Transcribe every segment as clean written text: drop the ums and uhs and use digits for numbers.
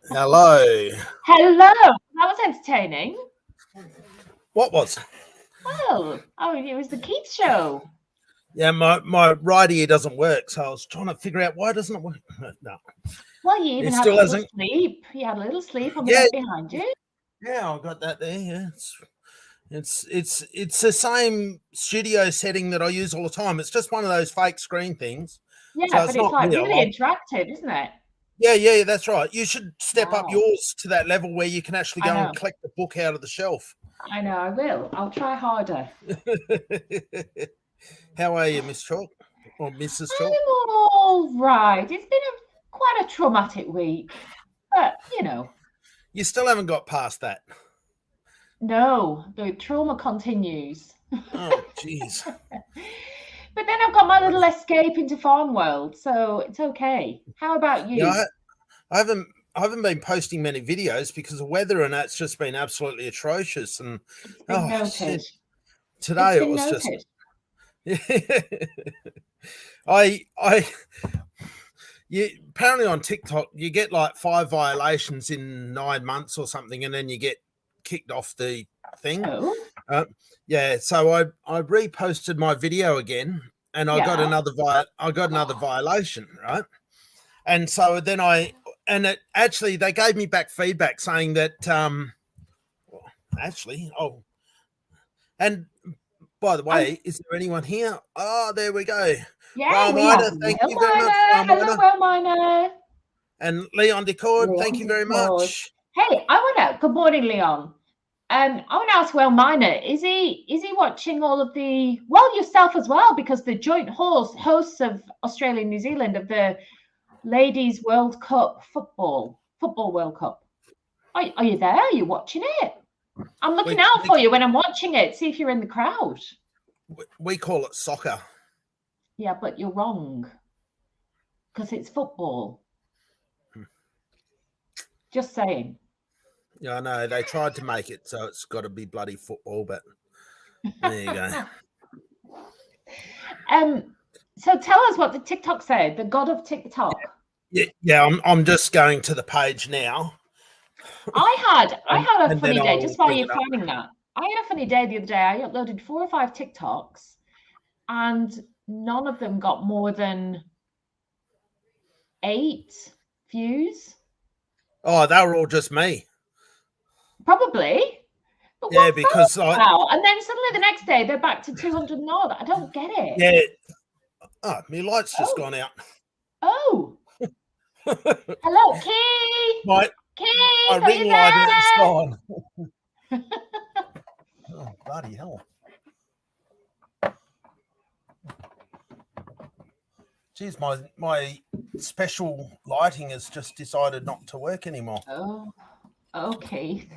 Hello. Hello. That was entertaining. What was? Well, it was the Keith show. Yeah, my right ear doesn't work, so I was trying to figure out why doesn't it work. No. Well, you even had a little sleep. You had a little sleep on the bed behind you. Yeah, I got that there. Yeah, it's the same studio setting that I use all the time. It's just one of those fake screen things. Yeah, so but it's like really interactive, isn't it? Yeah, that's right. You should step up yours to that level where you can actually go and collect the book out of the shelf. I know, I will. I'll try harder. How are you, Miss Chalk? Or Mrs. Chalk? I'm all right. It's been quite a traumatic week, but, you know. You still haven't got past that? No, the trauma continues. Oh, jeez. But then I've got my little escape into farm world, so it's okay. How about you? Yeah, I haven't been posting many videos because the weather and that's just been absolutely atrocious. And shit. Today it was just. You apparently on TikTok you get like 5 violations in 9 months or something, and then you get kicked off the thing. Oh. Yeah, so I reposted my video again, and I got another violation, right? And so then they gave me back feedback saying that and by the way, is there anyone here? Oh, there we go. Yeah, thank you very much. Hello, Well Miner. And Leon Decord, thank you very much. Hey, good morning, Leon. I want to ask Well Miner, is he watching all of yourself as well, because the joint hosts of Australia and New Zealand of the Ladies World Cup football World Cup. Are you there? Are you watching it? I'm looking out for you when I'm watching it. See if you're in the crowd. We call it soccer. Yeah, but you're wrong, because it's football. Just saying. Yeah, I know. They tried to make it so it's got to be bloody football, but there you go. So tell us what the TikTok said, the god of TikTok. Yeah, I'm just going to the page now. I had a funny day, just while you're finding that. I had a funny day the other day. I uploaded 4 or 5 TikToks, and none of them got more than 8 views. Oh, they were all just me. Probably. But yeah, because and then suddenly the next day they're back to 200 and odd. I don't get it. Yeah. Oh, my light's just gone out. Oh. Hello, Keith. My ring light is gone. Oh, bloody hell. Geez, my special lighting has just decided not to work anymore. Oh, okay.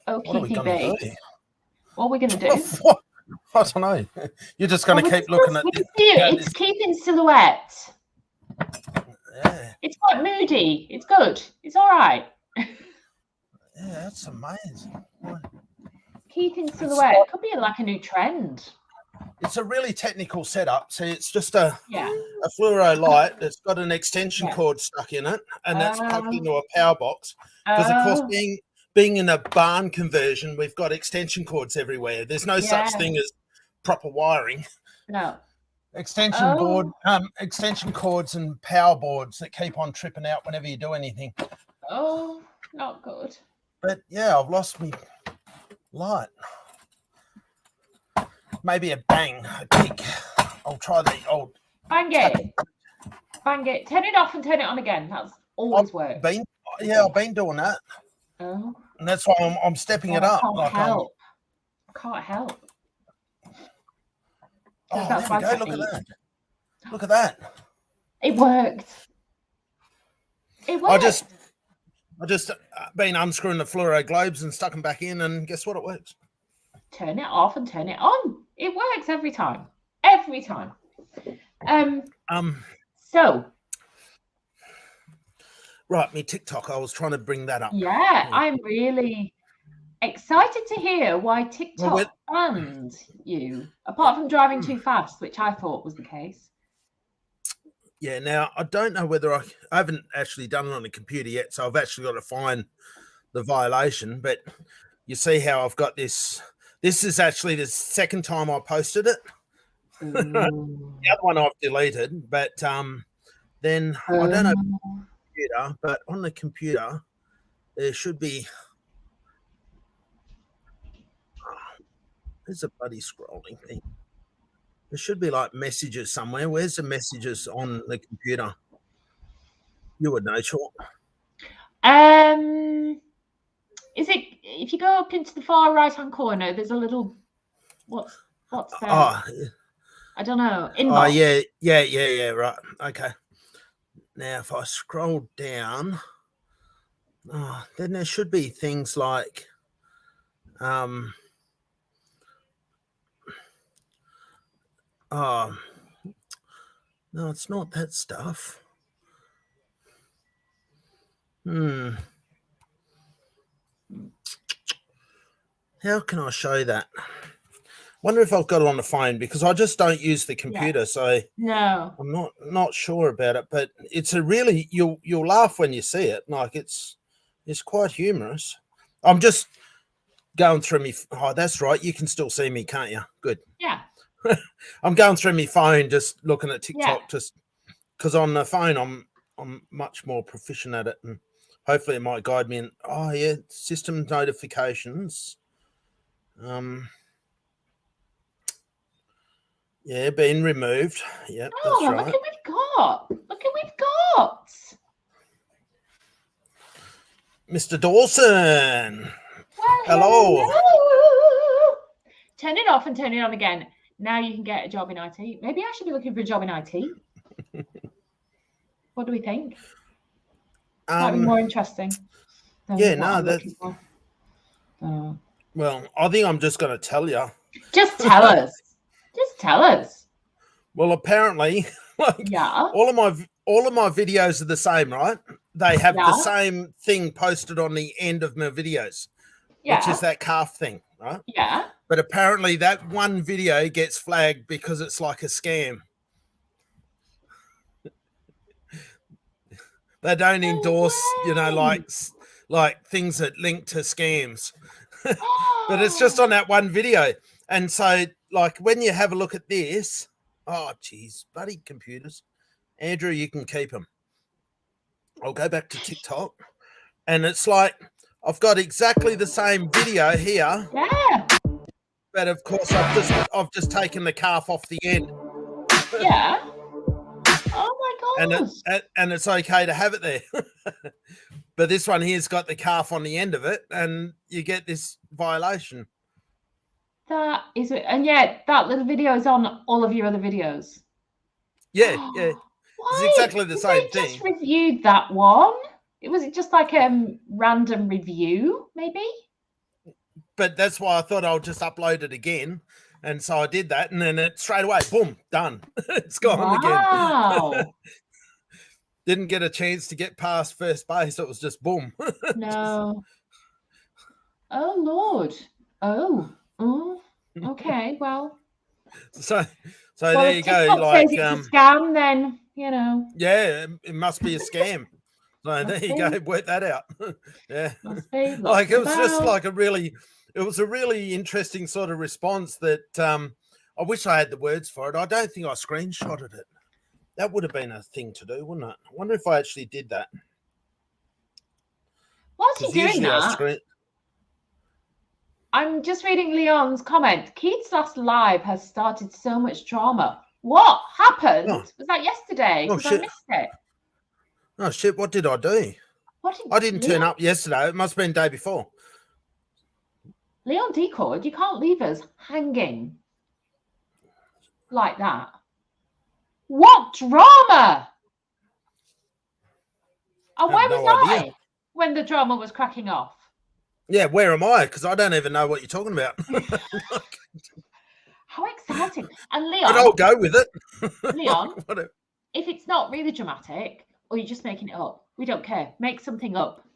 What are we going to do? What are we going to do? I don't know. You're just going to keep looking at it. It's keeping silhouette. Yeah. It's quite moody. It's good. It's all right. Yeah, that's amazing. Keeping silhouette could be like a new trend. It's a really technical setup. See, it's just a fluoro light that's got an extension cord stuck in it, and that's plugged into a power box. Because of course, being in a barn conversion, we've got extension cords everywhere. There's no such thing as proper wiring. No. Extension cords and power boards that keep on tripping out whenever you do anything. Oh, not good. But yeah, I've lost my light. Maybe a bang, a kick. I'll try the old. Bang it. Bang it. Turn it off and turn it on again. That's always works. I've been doing that. Oh. And that's why I'm stepping it up. I can't help. Oh, there we go. Look at that. Look at that. It worked. I just been unscrewing the fluoro globes and stuck them back in, and guess what? It works. Turn it off and turn it on. It works every time. Every time. So. Right, me TikTok. I was trying to bring that up. Yeah, I'm really excited to hear why TikTok banned you, apart from driving too fast, which I thought was the case. Yeah, now I don't know whether I haven't actually done it on the computer yet, so I've actually got to find the violation. But you see how I've got this. This is actually the second time I posted it. The other one I've deleted, but then I don't know computer, but on the computer there should be. There's a bloody scrolling thing. There should be like messages somewhere. Where's the messages on the computer? You would know, sure. Is it if you go up into the far right hand corner? There's a little what's there? Oh, I don't know. Inbox. Oh yeah. Right. Okay. Now, if I scroll down, then there should be things like, no, it's not that stuff. How can I show that? Wonder if I've got it on the phone, because I just don't use the computer, so no, I'm not sure about it. But it's a really you'll laugh when you see it. Like it's quite humorous. I'm just going through me. Oh, that's right. You can still see me, can't you? Good. Yeah. I'm going through my phone, just looking at TikTok, just because on the phone I'm much more proficient at it, and hopefully it might guide me in. Oh yeah, system notifications. Yeah, been removed. Yeah, that's right. Look what we've got. Mr. Dawson. Well, hello. Turn it off and turn it on again. Now you can get a job in IT. Maybe I should be looking for a job in IT. What do we think? Might be more interesting. Yeah, no, well, I think I'm just going to tell you. Just tell us. Just tell us. Well, apparently, all of my videos are the same, right? They have the same thing posted on the end of my videos, which is that calf thing, right? Yeah. But apparently that one video gets flagged because it's like a scam. They don't endorse, like things that link to scams. But it's just on that one video. And so, like, when you have a look at this, oh, geez, bloody computers. Andrew, you can keep them. I'll go back to TikTok. And it's like, I've got exactly the same video here. Yeah. But, of course, I've just taken the calf off the end. Yeah. Oh, my gosh. And it's okay to have it there. But this one here's got the calf on the end of it, and you get this violation. That is it. And yet that little video is on all of your other videos. Yeah. It's exactly the same thing. Just reviewed that one. Was it just like a random review, maybe? But that's why I thought I'll just upload it again. And so I did that, and then it straight away, boom, done. It's gone again. Didn't get a chance to get past first base. It was just boom. No. Oh, Lord. Oh, okay. Well. So there you go. Like, says it's a scam, then, Yeah, it must be a scam. So there you go. Work that out. Yeah. Like, it was just like it was a really interesting sort of response that I wish I had the words for it. I don't think I screenshotted it. That would have been a thing to do, wouldn't it? I wonder if I actually did that. Whilst you're doing that, I'm just reading Leon's comment. Keith's last live has started so much drama. What happened? Oh. Was that yesterday? Because I missed it. Oh, shit. What did I do? I didn't turn up yesterday. It must have been the day before. Leon Decord, you can't leave us hanging like that. What drama? And where was I when the drama was cracking off? Yeah, where am I? Because I don't even know what you're talking about. How exciting. And Leon... But I'll go with it. Leon, if it's not really dramatic or you're just making it up, we don't care. Make something up.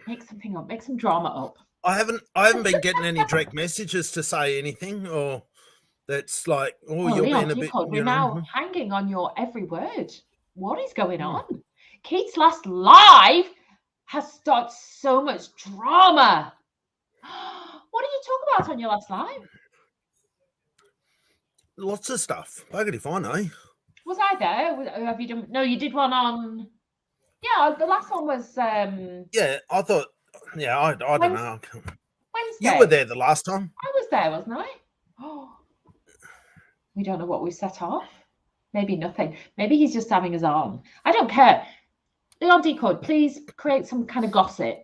Make something up. Make some drama up. I haven't been getting any direct messages to say anything, or that's like, you're Leon, being a bit. We're now hanging on your every word. what is going on? Keith's last live has started so much drama. What did you talk about on your last live? Lots of stuff. Buggity fine, eh? Was I there? Have you done? No, you did one on. Yeah, the last one was. Yeah, I thought. Yeah, I don't know. Wednesday. You were there the last time. I was there, wasn't I? Oh, we don't know what we set off. Maybe nothing. Maybe he's just having us on. I don't care. Leon Decode, please create some kind of gossip.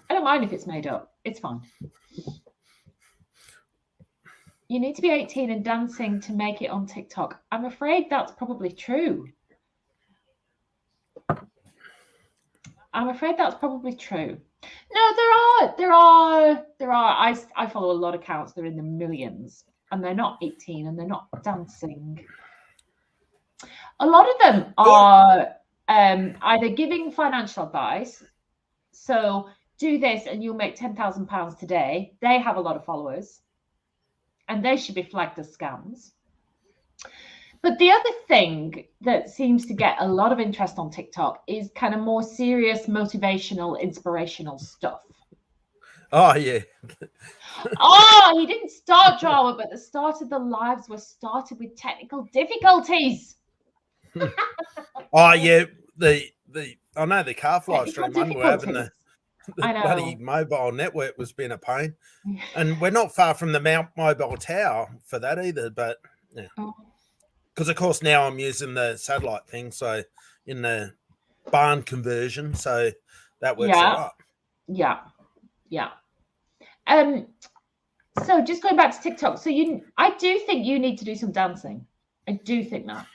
I don't mind if it's made up. It's fine. You need to be 18 and dancing to make it on TikTok. I'm afraid that's probably true. I'm afraid that's probably true. No, there are. I follow a lot of accounts. They're in the millions, and they're not 18 and they're not dancing. A lot of them are either giving financial advice. So do this and you'll make £10,000 today. They have a lot of followers, and they should be flagged as scams. But the other thing that seems to get a lot of interest on TikTok is kind of more serious, motivational, inspirational stuff. Oh, yeah. Oh, he didn't start drama, but the start of the lives was started with technical difficulties. Oh, yeah. I know the calf live stream one were having the bloody mobile network was being a pain. And we're not far from the Mount Mobile Tower for that either, but yeah. Because, of course, now I'm using the satellite thing, so in the barn conversion, so that works out. Yeah. So just going back to TikTok, so I do think you need to do some dancing. I do think that.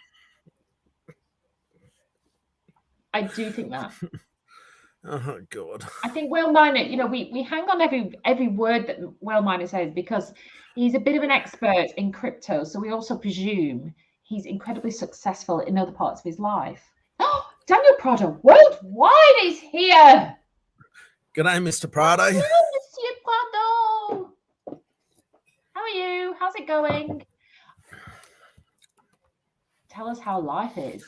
Oh God. I think Whale Miner, we hang on every word that Whale Miner says because he's a bit of an expert in crypto. So we also presume he's incredibly successful in other parts of his life. Oh, Daniel Prado worldwide is here. Good day, Mr. Prado. Hello, Mr. Prado. How are you? How's it going? Tell us how life is.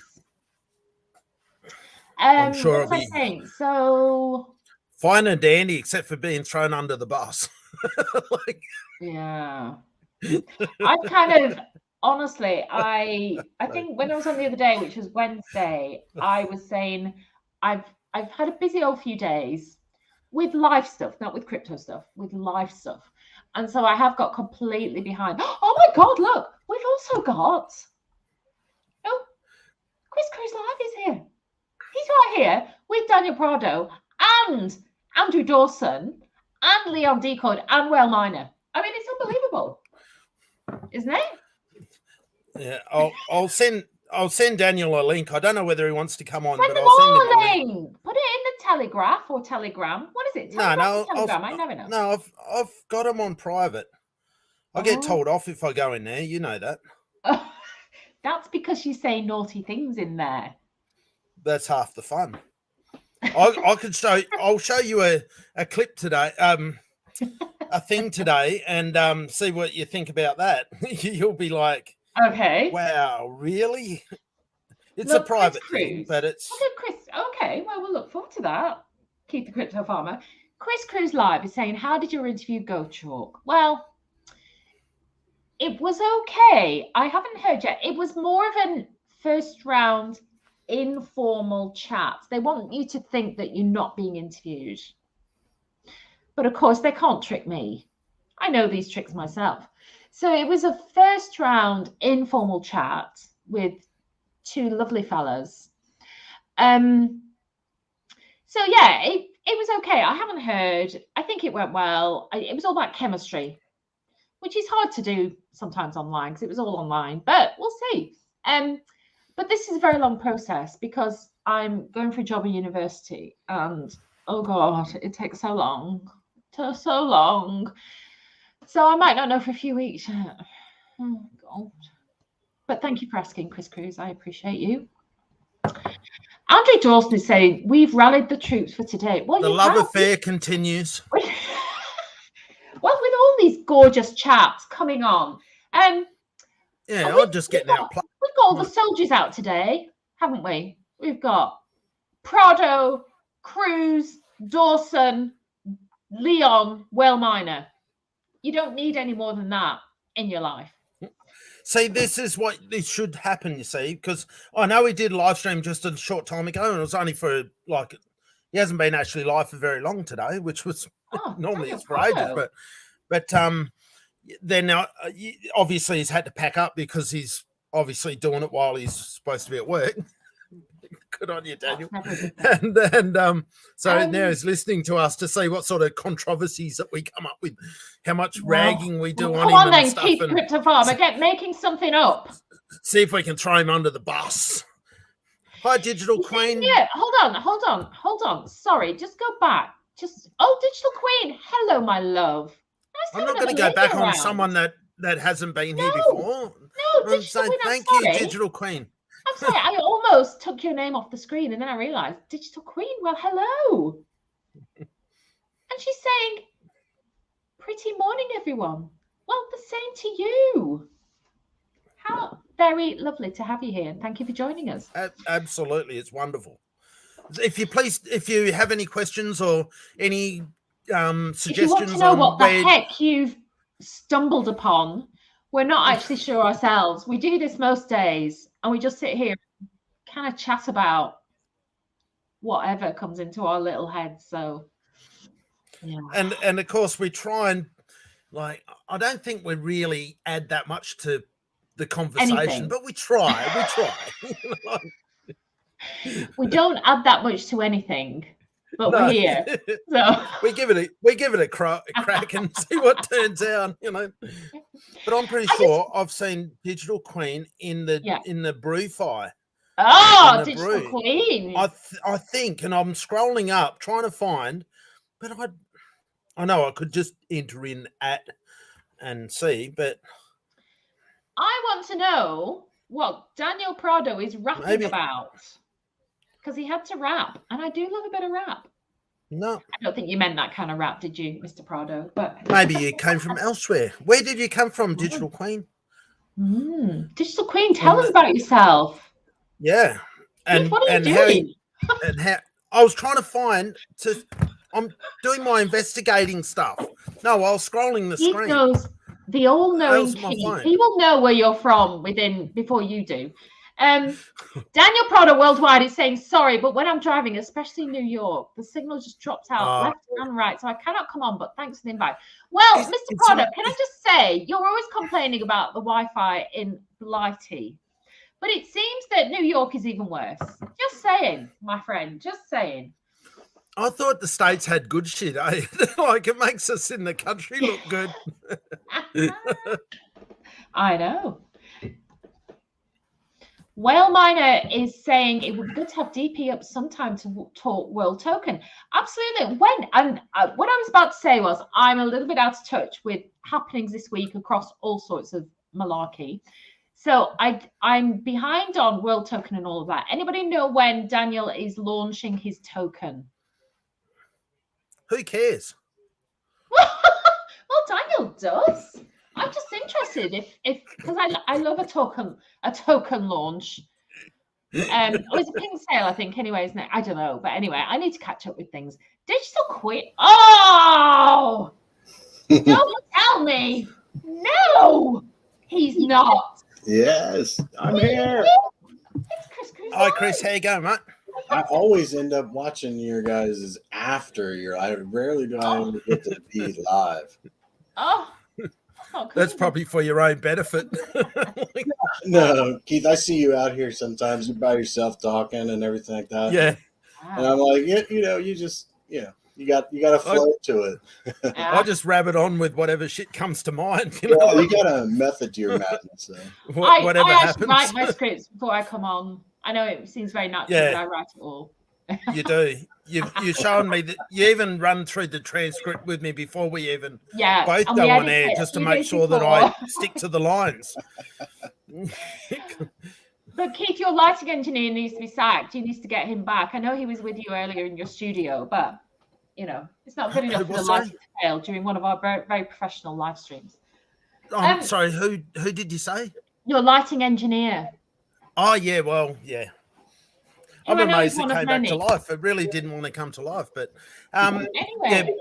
I'm sure what was I saying? So fine and dandy, except for being thrown under the bus. Yeah. I kind of honestly, I think when I was on the other day, which was Wednesday, I was saying I've had a busy old few days with life stuff, not with crypto stuff, with life stuff. And so I have got completely behind. Oh my God, look, we've also got Chris Cruz Live is here. He's right here with Daniel Prado and Andrew Dawson and Leon Decode and Whale Miner. I mean, it's unbelievable, isn't it? Yeah, I'll send Daniel a link. I don't know whether he wants to come on, Send but I'll send him a link. Put it in the Telegraph or Telegram. What is it? Telegram. I never know. No, I've got him on private. I get told off if I go in there. You know that. That's because you say naughty things in there. That's half the fun. I'll show you a clip today, a thing today, and see what you think about that. You'll be like, okay, wow, really? It's a private thing, but it's Chris. Okay, well, we'll look forward to that. Keith the Crypto Farmer. Chris Cruz Live is saying, how did your interview go, Chalk? Well, it was okay. I haven't heard yet. It was more of a first round informal chat. They want you to think that you're not being interviewed. But of course, they can't trick me. I know these tricks myself. So it was a first round informal chat with two lovely fellas. So yeah, it was okay. I haven't heard. I think it went well. It was all about chemistry, which is hard to do sometimes online because it was all online, but we'll see. But this is a very long process because I'm going for a job at university and oh God, it takes so long. So long. So I might not know for a few weeks. Oh God. But thank you for asking, Chris Cruz. I appreciate you. Andre Dawson is saying, we've rallied the troops for today. Well, the love affair continues. Well, with all these gorgeous chaps coming on. Yeah, I'm just getting out. We've got all the soldiers out today. haven't we? We've got Prado, Cruz, Dawson, Leon, Whale Miner. You don't need any more than that in your life. See, this is what this should happen, you see, because I know he did a live stream just a short time ago, and it was only for like, he hasn't been actually live for very long today, which was normally it's for ages, but then now obviously he's had to pack up because he's obviously doing it while he's supposed to be at work. Good on you, Daniel. And so now he's listening to us to see what sort of controversies that we come up with, how much ragging we do on him. Come on then, Keith Crypto Farm, get making something up. See if we can throw him under the bus. Hi, Digital Queen. Yeah, hold on. Sorry, just go back. Digital Queen. Hello, my love. Nice. I'm not going to go back on someone that hasn't been here before. No, Digital Queen, thank you, Digital Queen. I'm sorry, I almost took your name off the screen and then I realized, Digital Queen, well, hello. And she's saying, pretty morning, everyone. Well, the same to you. How very lovely to have you here. And thank you for joining us. Absolutely. It's wonderful. If you have any questions or any suggestions. If you want to know what the heck you've stumbled upon, we're not actually sure ourselves. We do this most days and we just sit here and kind of chat about whatever comes into our little heads. So, yeah. And of course, we try and, like, I don't think we really add that much to the conversation, but we try. We don't add that much to anything. But we're here, so we give it a crack and see what turns out, you know. But I'm pretty sure I've seen Digital Queen in the brew fire. Oh, Digital Queen! I think, and I'm scrolling up trying to find, but I know I could just enter in at and see, but I want to know what Daniel Prado is rapping about. Because he had to rap, and I do love a bit of rap. No. I don't think you meant that kind of rap, did you, Mr. Prado? But maybe you came from elsewhere. Where did you come from, Digital Queen? Digital Queen, tell us about yourself. Yeah. And what are you doing? How I was trying to find I'm doing my investigating stuff. No, I was scrolling the screen. Knows the all-knowing Keith. He will know where you're from before you do. Daniel Prado Worldwide is saying, sorry, but when I'm driving, especially New York, the signal just drops out left and right, so I cannot come on, but thanks for the invite. Well, Mr. Prado, can I just say, you're always complaining about the Wi-Fi in Blighty, but it seems that New York is even worse. Just saying, my friend, just saying. I thought the States had good shit, eh? Like, it makes us in the country look good. I know. Whale Miner is saying it would be good to have DP up sometime to talk World Token. Absolutely. What I was about to say was I'm a little bit out of touch with happenings this week across all sorts of malarkey. So I'm behind on World Token and all of that. Anybody know when Daniel is launching his token? Who cares? Well, Daniel does. I'm just interested if because I love a token launch. It's a pink sale, I think, anyway, isn't it? I don't know. But anyway, I need to catch up with things. Digital Queen. Oh, don't tell me. No, he's not. Yes, I'm here. It's Chris. Hi, Chris. How you going, mate? I always end up watching your guys after I rarely do I ever get to be live. Oh. That's probably for your own benefit. No, Keith, I see you out here sometimes. You're by yourself talking and everything like that. Yeah. And I'm like, you got a flow to it. I just rabbit on with whatever shit comes to mind. You got a method to your madness. Whatever I happens. write my scripts before I come on. I know it seems very natural, but I write it all. You do. You've shown me that you even run through the transcript with me before we even both go on air, just to make sure that I stick to the lines. But Keith, your lighting engineer needs to be sacked. You need to get him back. I know he was with you earlier in your studio, but it's not good enough for the lighting to fail during one of our very, very professional live streams. Sorry, who did you say? Your lighting engineer. Oh yeah, well, yeah. I'm amazed it came back to life. It really didn't want to come to life, but anyway,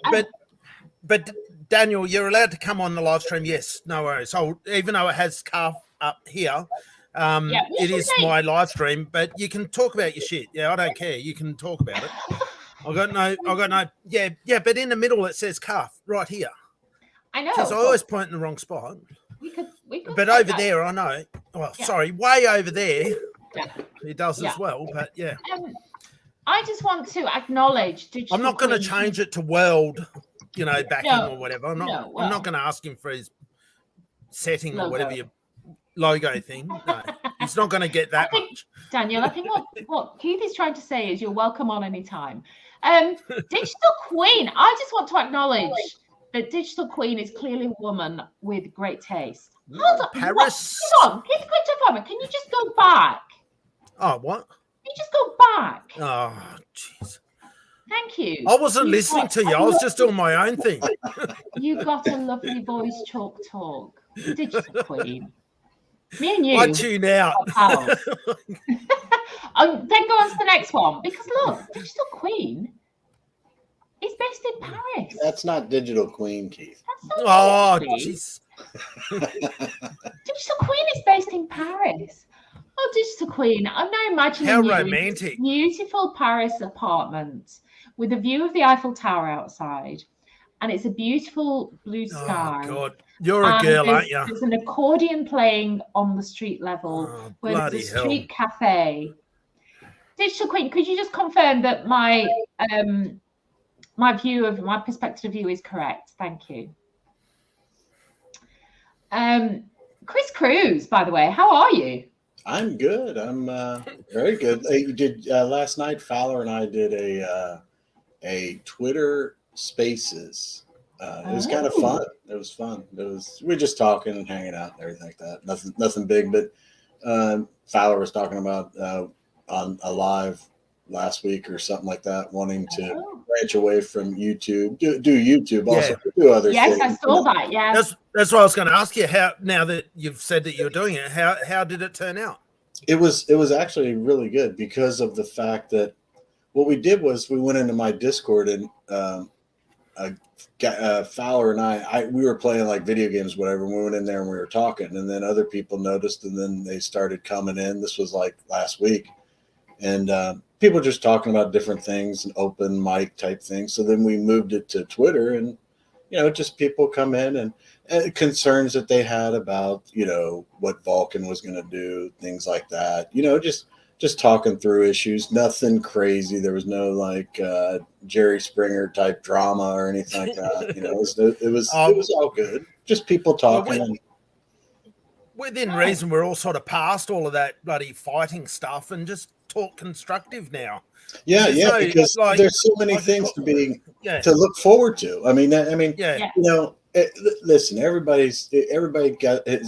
but Daniel, you're allowed to come on the live stream. Yes, no worries. So even though it has calf up here, it is my live stream. But you can talk about your shit. Yeah, I don't care. You can talk about it. I got no. Yeah. But in the middle it says calf right here. I know. Because I always point in the wrong spot. We could but over there, I know. Well, sorry, way over there. Yeah. It does as well. But yeah. I just want to acknowledge. I'm not going to change it to world, backing or whatever. I'm not going to ask him for his setting or whatever your logo thing. No, he's not going to get that much. Daniel, I think what Keith is trying to say is you're welcome on any time. Digital Queen. I just want to acknowledge that Digital Queen is clearly a woman with great taste. Hold on, Paris. Come on, Keith Farmer. Can you just go back? Oh, what? You just go back. Oh, jeez. Thank you. I wasn't listening to you. I was just doing my own thing. You got a lovely voice, talk. Digital Queen. Me and you. I tune out. Then go on to the next one. Because look, Digital Queen is based in Paris. That's not Digital Queen, Keith. Oh, jeez. Digital Queen is based in Paris. Oh, Digital Queen. I'm now imagining how romantic. Beautiful Paris apartment with a view of the Eiffel Tower outside. And it's a beautiful blue sky. Oh, God. You're a girl, aren't you? There's an accordion playing on the street level where there's a street cafe. Digital Queen, could you just confirm that my perspective of you is correct? Thank you. Chris Cruz, by the way, how are you? I'm good. I'm very good. You did last night. Fowler and I did a Twitter Spaces. It was kind of fun. It was fun. We were just talking and hanging out and everything like that. Nothing big, but Fowler was talking about on a live last week or something like that, wanting to branch away from YouTube, do YouTube, also do other things. Yes, I saw that. Yeah, that's what I was going to ask you. How, now that you've said that you're doing it, how did it turn out? It was actually really good because of the fact that what we did was we went into my Discord and Fowler and we were playing like video games, whatever. And we went in there and we were talking, and then other people noticed, and then they started coming in. This was like last week, and people just talking about different things and open mic type things. So then we moved it to Twitter, and just people come in and concerns that they had about what Vulcan was going to do, things like that. Just talking through issues, nothing crazy. There was no like Jerry Springer type drama or anything like that. It was all good. Just people talking. Within reason, we're all sort of past all of that bloody fighting stuff and just talk constructive now. Yeah, because there's so many things to look forward to. Listen, everybody has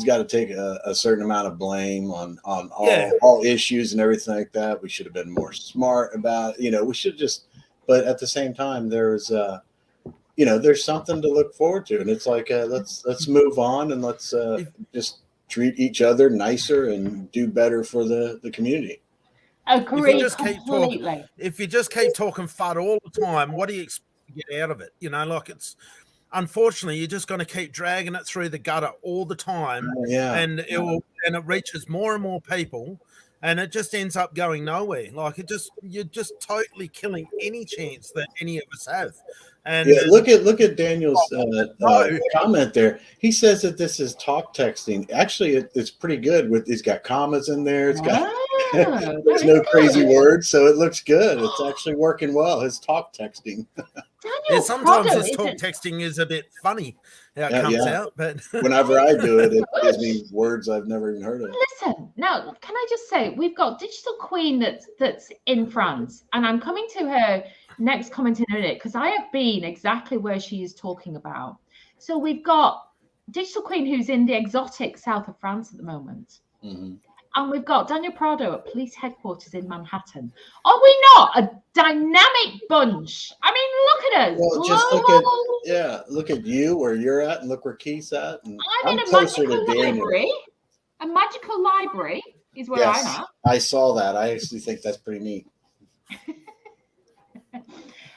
got to take a certain amount of blame on all issues and everything like that. We should have been more smart about we should just, but at the same time, there's there's something to look forward to, and it's like let's move on and let's just treat each other nicer and do better for the community. Agree completely. If you just keep talking FUD all the time, what do you expect to get out of it? It's unfortunately you're just going to keep dragging it through the gutter all the time, and it reaches more and more people, and it just ends up going nowhere. You're just totally killing any chance that any of us have. And look at Daniel's comment there. He says that this is talk texting. Actually, it's pretty good. He's got commas in there. It's got there's no crazy words, so it looks good. It's actually working well. His talk texting. Sometimes his talk texting is a bit funny how it comes out, but whenever I do it, it gives me words I've never even heard of. Listen, now can I just say we've got Digital Queen that's in France, and I'm coming to her next comment in a minute because I have been exactly where she is talking about. So we've got Digital Queen who's in the exotic south of France at the moment. Mm-hmm. And we've got Daniel Prado at police headquarters in Manhattan. Are we not a dynamic bunch? I mean, look at us. Well, just look at you where you're at, and look where Keith's at. And I'm in a magical library. A magical library is where I'm at. I saw that. I actually think that's pretty neat.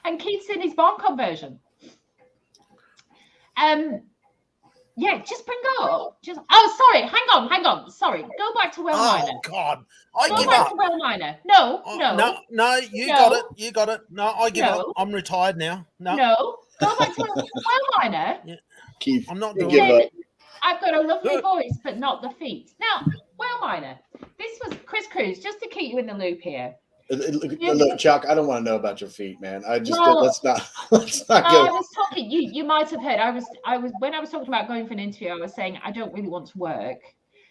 And Keith's in his bond conversion. Yeah, just bring up. Sorry, hang on. Sorry, go back to Well Miner. Oh God, Go back to Well Miner. No. You got it. No, I give up. I'm retired now. No, go back to Well Miner. Yeah. Keith, I'm not doing it. I've got a lovely voice, but not the feet. Now, Well Miner, this was Chris Cruz, just to keep you in the loop here. Look, Chuck, I don't want to know about your feet, man. Let's not go. I was talking. You might have heard. I was when I was talking about going for an interview. I was saying I don't really want to work.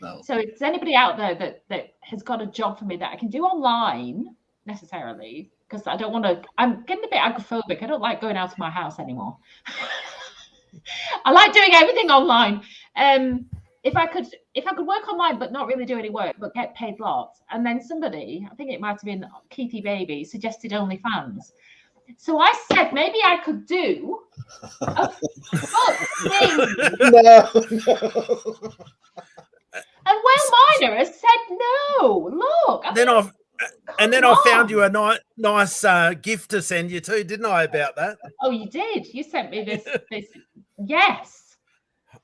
No. So if there's anybody out there that has got a job for me that I can do online necessarily, because I don't want to. I'm getting a bit agoraphobic. I don't like going out of my house anymore. I like doing everything online. If I could work online but not really do any work but get paid lots, and then somebody, I think it might have been Keithy Baby, suggested OnlyFans. So I said maybe I could do a foot thing. No. And Well Miner has said no. Look. I found you a nice gift to send you too, didn't I? About that. Oh, you did. You sent me this. Yes.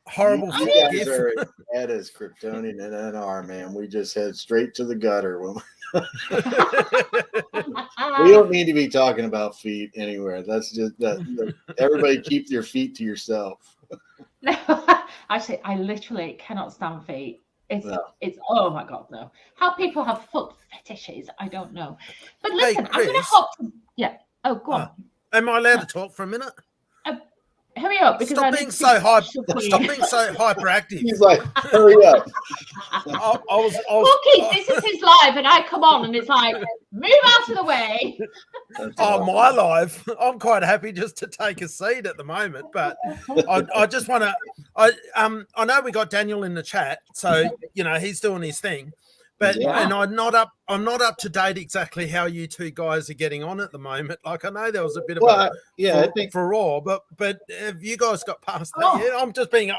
Horrible gift. That is Kryptonian in NR, man. We just head straight to the gutter. We don't need to be talking about feet anywhere. That's just that. Everybody keep your feet to yourself. Actually, I literally cannot stand feet. It's oh my God, no. How people have foot fetishes, I don't know. But listen, I'm going to hop. Yeah. Oh, go on. Am I allowed to talk for a minute? Hurry up! Because stop being so hyperactive. He's like, hurry up. Keith, this is his live, and I come on, and it's like, move out of the way. My live. I'm quite happy just to take a seat at the moment, but I just want to. I know we got Daniel in the chat, so he's doing his thing. But and I'm not up to date exactly how you two guys are getting on at the moment. Like I know there was a bit of I think furore, but have you guys got past that yet? I'm just being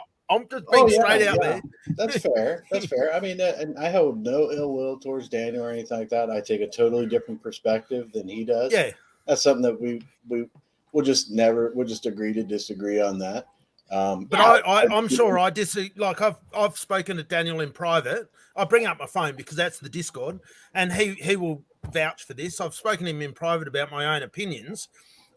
straight out there. That's fair. That's fair. I mean, and I hold no ill will towards Daniel or anything like that. I take a totally different perspective than he does. Yeah, that's something that we'll just agree to disagree on that. But I'm sure I disagree. Like I've spoken to Daniel in private. I bring up my phone because that's the Discord, and he will vouch for this. I've spoken to him in private about my own opinions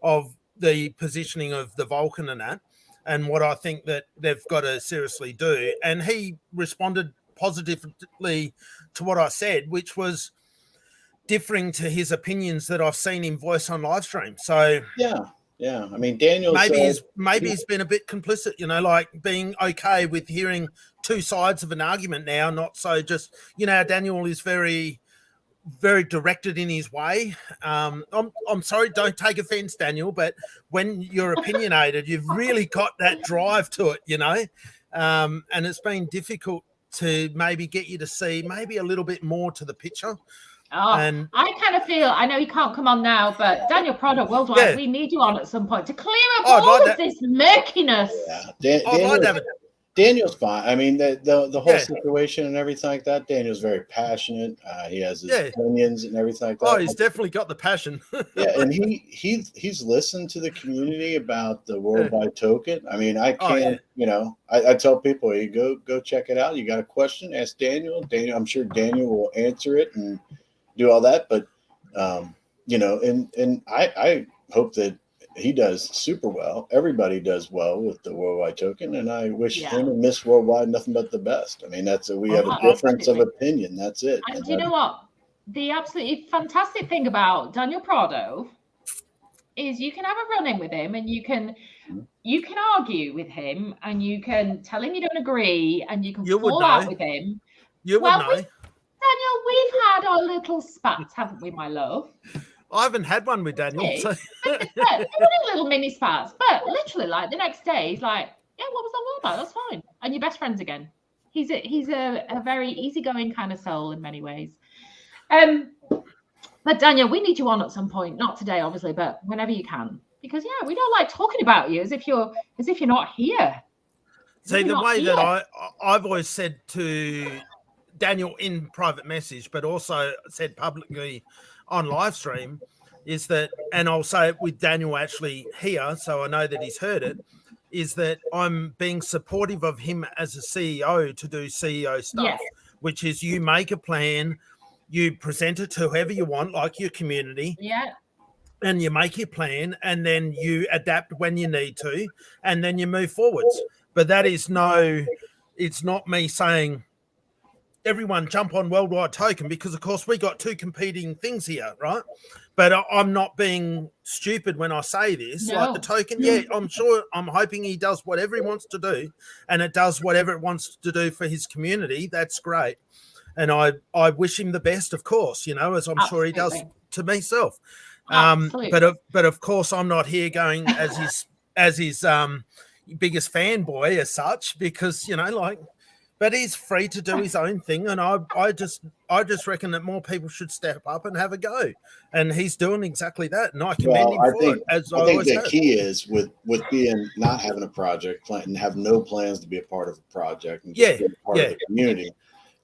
of the positioning of the Vulcan and that, and what I think that they've got to seriously do. And he responded positively to what I said, which was differing to his opinions that I've seen him voice on live stream. So yeah, I mean, Daniel. Maybe he's been a bit complicit, like being okay with hearing two sides of an argument now, not so just, Daniel is very, very directed in his way. I'm sorry, don't take offense, Daniel, but when you're opinionated, you've really got that drive to it, and it's been difficult to maybe get you to see maybe a little bit more to the picture. I kind of feel, I know he can't come on now, but Daniel Prado Worldwide, we need you on at some point to clear up all of this murkiness. Yeah. Daniel's fine. I mean, the whole situation and everything like that, Daniel's very passionate. He has his opinions and everything like that. Oh, he's definitely got the passion. And he's listened to the community about the worldwide token. I mean, I can't, I tell people, hey, go check it out. You got a question, ask Daniel. I'm sure Daniel will answer it and do all that, but and I hope that he does super well. Everybody does well with the worldwide token, and I wish him and Miss Worldwide nothing but the best. I mean, we have a difference of opinion. That's it. And do you know what? The absolutely fantastic thing about Daniel Prado is you can have a run-in with him, and you can argue with him, and you can tell him you don't agree, and you can fall out with him. You would know. Daniel, we've had our little spats, haven't we, my love? I haven't had one with Daniel. Okay. So. But little mini spats, but literally, like the next day, he's like, "Yeah, what was that all about? That's fine." And you're best friends again. He's a very easygoing kind of soul in many ways. But Daniel, we need you on at some point. Not today, obviously, but whenever you can, because we don't like talking about you as if you're not here. See, the way that I've always said to Daniel in private message, but also said publicly on live stream, is that, and I'll say it with Daniel actually here, so I know that he's heard it, is that I'm being supportive of him as a CEO to do CEO stuff, which is you make a plan, you present it to whoever you want, like your community. And you make your plan, and then you adapt when you need to, and then you move forwards. But that is it's not me saying everyone jump on Worldwide Token, because of course we got two competing things here, right? But I'm not being stupid when I say this. Like the token, I'm hoping he does whatever he wants to do, and it does whatever it wants to do for his community. That's great. And I wish him the best, of course, as I'm sure he does to myself. But of course I'm not here going as his biggest fanboy as such, because but he's free to do his own thing, and I just reckon that more people should step up and have a go, and he's doing exactly that, and I commend him for it. As I think the key is with being not having a project plan and have no plans to be a part of a project and just be a part of the community.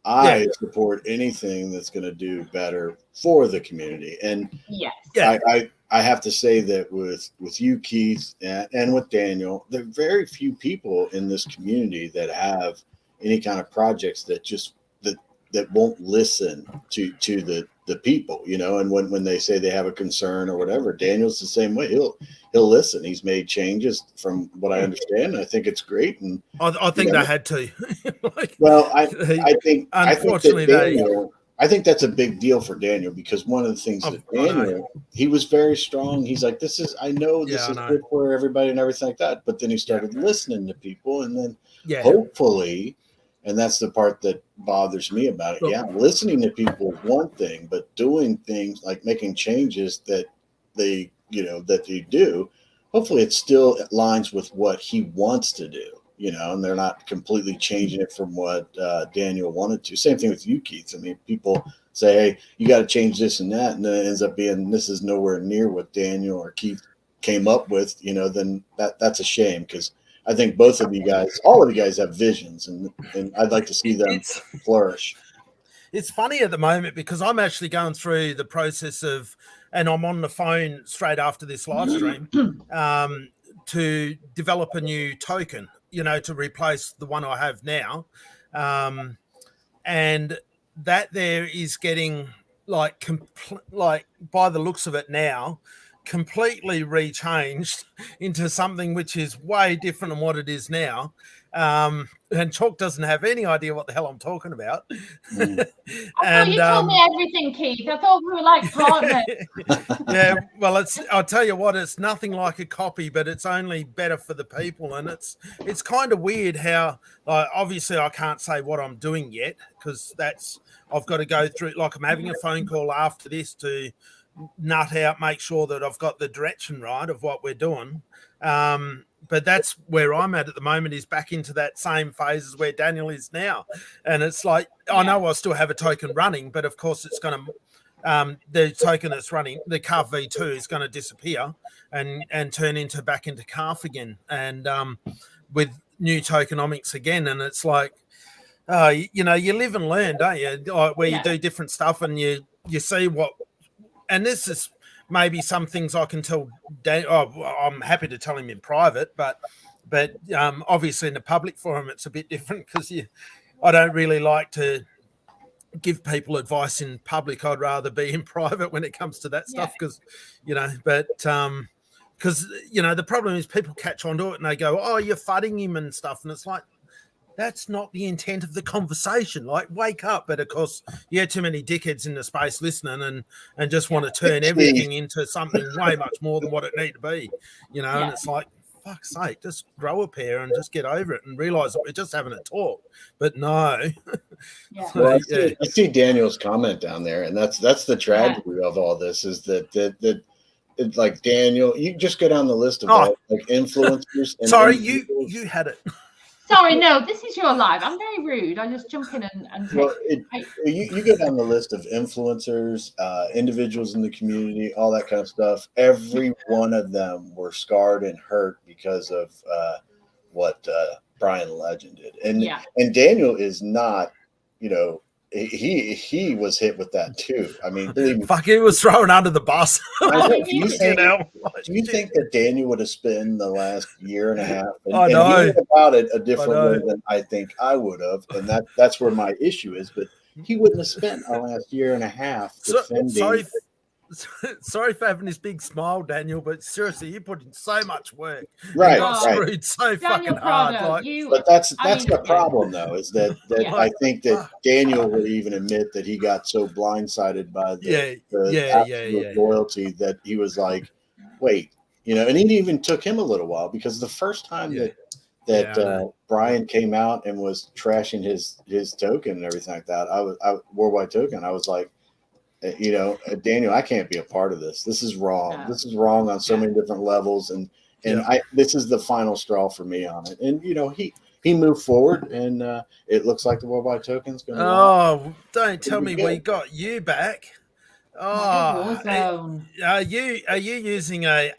I support anything that's going to do better for the community. And I have to say that with you, Keith, and with Daniel, there are very few people in this community that have any kind of projects that just that won't listen to the people, and when they say they have a concern or whatever, Daniel's the same way. He'll listen. He's made changes from what I understand. I think it's great. And I think they had to. I think that's a big deal for Daniel, because one of the things that Daniel, he was very strong. He's like, this is good for everybody and everything like that. But then he started listening to people, and then hopefully, and that's the part that bothers me about it. Listening to people is one thing, but doing things like making changes that they do, hopefully it still aligns with what he wants to do, and they're not completely changing it from what Daniel wanted to. Same thing with you, Keith. I mean, people say, hey, you got to change this and that, and then it ends up being this is nowhere near what Daniel or Keith came up with, then that's a shame, because I think both of you guys, all of you guys have visions, and I'd like to see them flourish. It's funny at the moment, because I'm actually going through the process of, and I'm on the phone straight after this live stream, to develop a new token, to replace the one I have now. And that there is getting by the looks of it now, completely rechanged into something which is way different than what it is now. And Chalk doesn't have any idea what the hell I'm talking about. And you told me everything, Keith. I thought we were like partners. Well, I'll tell you what, it's nothing like a copy, but it's only better for the people. And it's kind of weird how, obviously I can't say what I'm doing yet, because I've got to go through, I'm having a phone call after this to nut out, make sure that I've got the direction right of what we're doing. But that's where I'm at the moment, is back into that same phase as where Daniel is now. And it's like, I know I still have a token running, but of course it's going to, the token that's running, the Calf V2 is going to disappear and turn back into Calf again. And with new tokenomics again. And it's like, you live and learn, don't you? Where you do different stuff and you see what, and this is maybe some things I can tell I'm happy to tell him in private, but obviously in the public forum it's a bit different, because I don't really like to give people advice in public. I'd rather be in private when it comes to that stuff, because because the problem is people catch on to it and they go, oh, you're fudding him and stuff, and it's like, that's not the intent of the conversation. Like, wake up. But of course, you have too many dickheads in the space listening and just want to turn everything into something way much more than what it need to be, and it's like, fuck's sake, just grow a pair and just get over it and realize that we're just having a talk. But no. Well, I see Daniel's comment down there, and that's the tragedy of all this, is that it's like, Daniel, you just go down the list of all, like, influencers. And sorry, you had it. Sorry, no, this is your live. I'm very rude. I just jump in and take. Well, you go down the list of influencers, individuals in the community, all that kind of stuff. Every one of them were scarred and hurt because of what Brian Legend did. And Daniel is not, he was hit with that too. I mean, believe me. Fuck, he was thrown under the bus. Do you think that Daniel would have spent the last year and a half? And, I know. And he went about it a different way than I think I would have, and that's where my issue is. But he wouldn't have spent the last year and a half defending. Sorry for having this big smile, Daniel, but seriously, you put in so much work. Right, you got screwed so Daniel fucking hard. But that's the problem, though, is that I think that Daniel would even admit that he got so blindsided by the absolute loyalty that he was like, wait, and it even took him a little while, because the first time that Brian came out and was trashing his token and everything like that, I worldwide token, I was like, Daniel, I can't be a part of this. This is wrong. No. This is wrong on so many different levels. And this is the final straw for me on it. And, he moved forward, and it looks like the worldwide token's going to. Oh, don't tell me we got you back. Oh, are you using I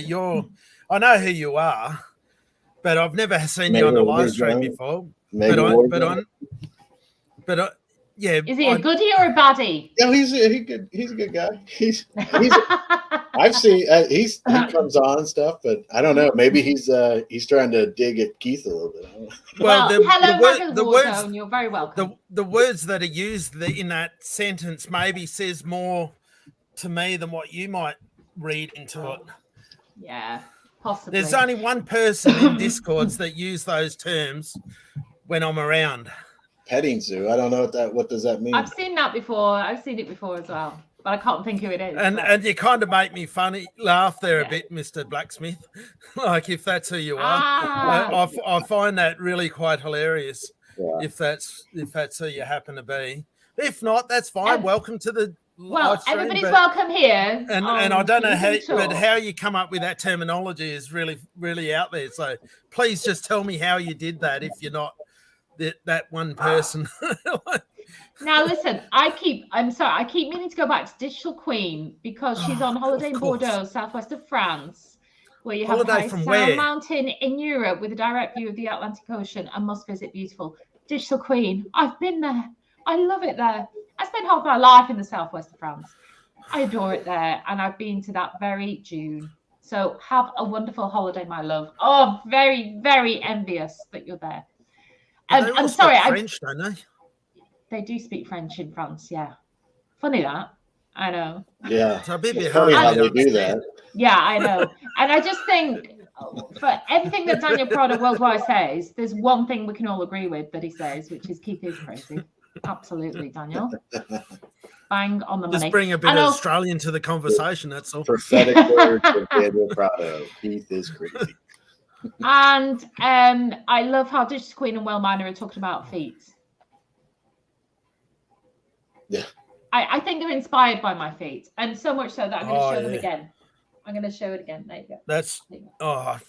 know who you are, but I've never seen you on the live stream before. Yeah. Is he a goodie or a baddie? No, he's a good guy. I've seen he comes on and stuff, but I don't know. Maybe he's trying to dig at Keith a little bit. Well, hello, the words, you're very welcome. The words that are used in that sentence maybe says more to me than what you might read into it. Yeah, possibly. There's only one person in Discords that use those terms when I'm around. Petting zoo. I don't know what does that mean? I've seen that before. I've seen it before as well, but I can't think who it is. And you kind of make me laugh there a bit, Mr. Blacksmith. Like, if that's who you are, I find that really quite hilarious. Yeah. If that's who you happen to be. If not, that's fine. Welcome to the live stream, everybody's welcome here. And I don't know how you come up with that terminology is really, really out there. So please just tell me how you did that if you're not that one person. Now listen, I keep meaning to go back to Digital Queen, because she's on holiday in Bordeaux, southwest of France, where you have a Sound Mountain in Europe with a direct view of the Atlantic Ocean, and must visit beautiful. Digital Queen, I've been there. I love it there. I spent half my life in the southwest of France. I adore it there, and I've been to that very June. So have a wonderful holiday, my love. Oh, very, very envious that you're there. I'm sorry. French, don't they? They do speak French in France, yeah. Funny that. I know. Yeah. It's a bit funny how they do that. Yeah, I know. And I just think for everything that Daniel Prada Worldwide says, there's one thing we can all agree with that he says, which is Keith is crazy. Absolutely, Daniel. Bang on the money. Just bring a bit of Australian to the conversation, that's all. Prophetic words of Daniel Prada. Keith is crazy. And I love how Digital Queen and Well Miner are talking about feet. Yeah. I think they're inspired by my feet, and so much so that I'm going to show them again. I'm going to show it again. There you go. That's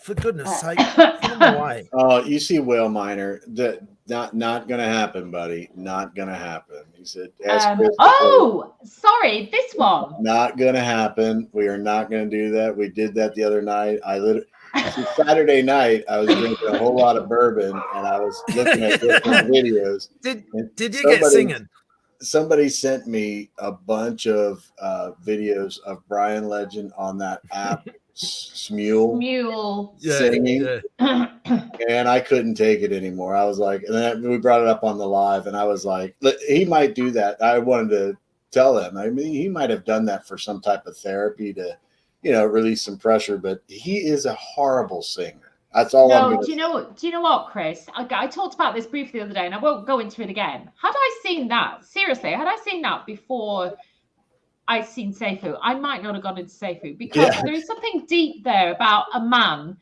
for goodness sake, put them away. Oh, you see, Whale Miner, not going to happen, buddy. Not going to happen. He said. Sorry, this one. Not going to happen. We are not going to do that. We did that the other night. Saturday night, I was drinking a whole lot of bourbon, and I was looking at different videos. Did you get singing? Somebody sent me a bunch of videos of Brian Legend on that app, Smule singing, and I couldn't take it anymore. I was like, and then we brought it up on the live, and I was like, he might do that. I wanted to tell him. I mean, he might have done that for some type of therapy to, release some pressure, but he is a horrible singer. That's all I'm going to say. Do you know what, Chris? I talked about this briefly the other day, and I won't go into it again. Had I seen that before I seen Seifu, I might not have gone into Seifu, because there is something deep there about a man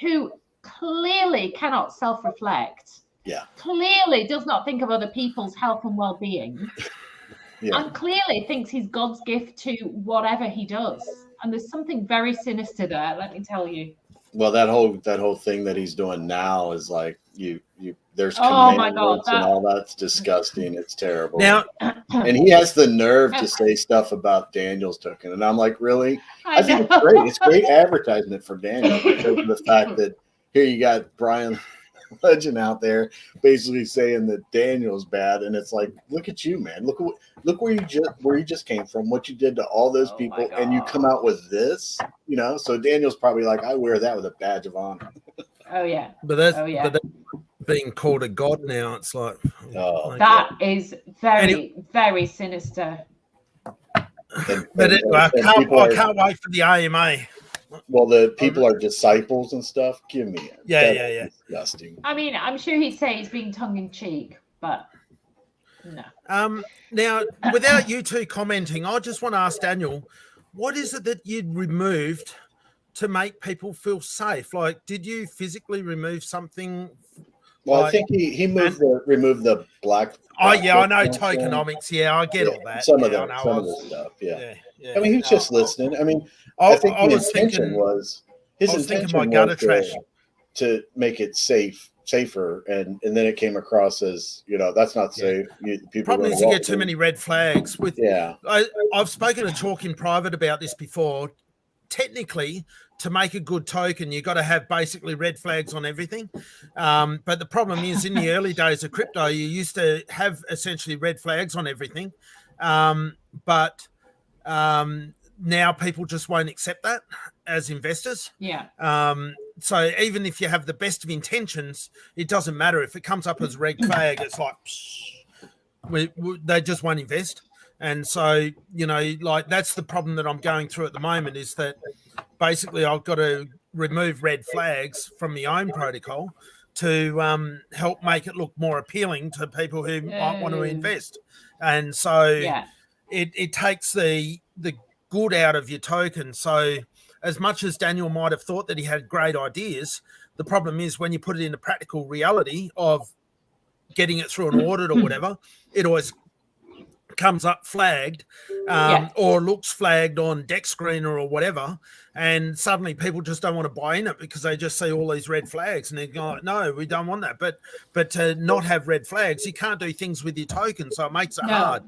who clearly cannot self-reflect. Yeah. Clearly does not think of other people's health and well-being. Yeah. And clearly thinks he's God's gift to whatever he does. And there's something very sinister there, let me tell you. Well, that whole thing that he's doing now is like there's commandments and all that's disgusting. It's terrible. Now, and he has the nerve to say stuff about Daniel's token, and I'm like, really? I think it's great. It's great advertisement for Daniel, because of the fact that here you got Brian legend out there basically saying that Daniel's bad, and it's like, look at you, man. Look where you just came from, what you did to all those people, and you come out with this, you know. So Daniel's probably like, I wear that with a badge of honor. Oh yeah. But that's being called a god now. It's like, that is very, very sinister. I can't wait for the AMA. Well, the people are disciples and stuff. Give me it. Yeah. Disgusting. I mean, I'm sure he'd say he's being tongue in cheek, but no. Now, without you two commenting, I just want to ask Daniel, what is it that you'd removed to make people feel safe? Like, did you physically remove something? Well, I think he removed the black. Oh yeah, I know tokenomics. Yeah, I get all that. Some of the stuff. Yeah. I mean, he's just listening. I mean, I think his intention was to make it safer, and then it came across as, you know, that's not safe. People problem is you get too many red flags. I've spoken to Chalk in private about this before. Technically, to make a good token, you've got to have basically red flags on everything. But the problem is, in the early days of crypto, you used to have essentially red flags on everything. But now people just won't accept that as investors. Yeah. So even if you have the best of intentions, it doesn't matter. If it comes up as red flag, it's like, they just won't invest. And so, you know, like that's the problem that I'm going through at the moment, is that basically I've got to remove red flags from my own protocol to help make it look more appealing to people who might want to invest. And so it takes the good out of your token. So as much as Daniel might have thought that he had great ideas, the problem is when you put it into practical reality of getting it through an audit or whatever, it always comes up flagged or looks flagged on deck screener or whatever, and suddenly people just don't want to buy in it because they just see all these red flags and they're like, no, we don't want that. But to not have red flags, you can't do things with your token, so it makes it hard.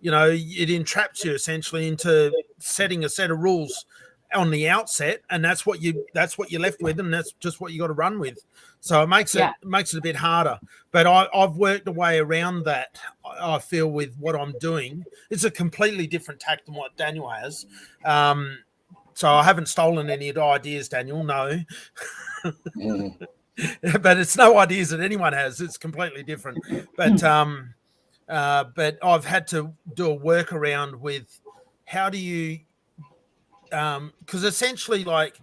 You know, it entraps you essentially into setting a set of rules on the outset, and that's what you're left with, and that's just what you got to run with. So it makes it a bit harder. But I've worked a way around that. I feel with what I'm doing, it's a completely different tack than what Daniel has. So I haven't stolen any of the ideas, Daniel. No, but it's no ideas that anyone has. It's completely different. But I've had to do a workaround with how do you. Because essentially, like,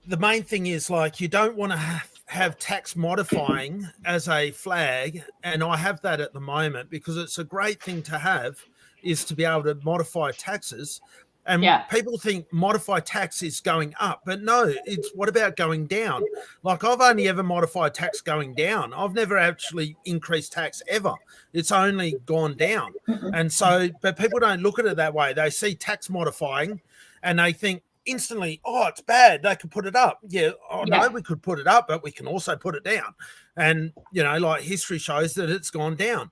the main thing is, like, you don't want to have tax modifying as a flag, and I have that at the moment because it's a great thing to have, is to be able to modify taxes. And people think modify tax is going up, but no, it's what about going down? Like, I've only ever modified tax going down. I've never actually increased tax ever. It's only gone down. And so, but people don't look at it that way. They see tax modifying and they think instantly, oh, it's bad, they could put it up. No, we could put it up, but we can also put it down. And, you know, like, history shows that it's gone down.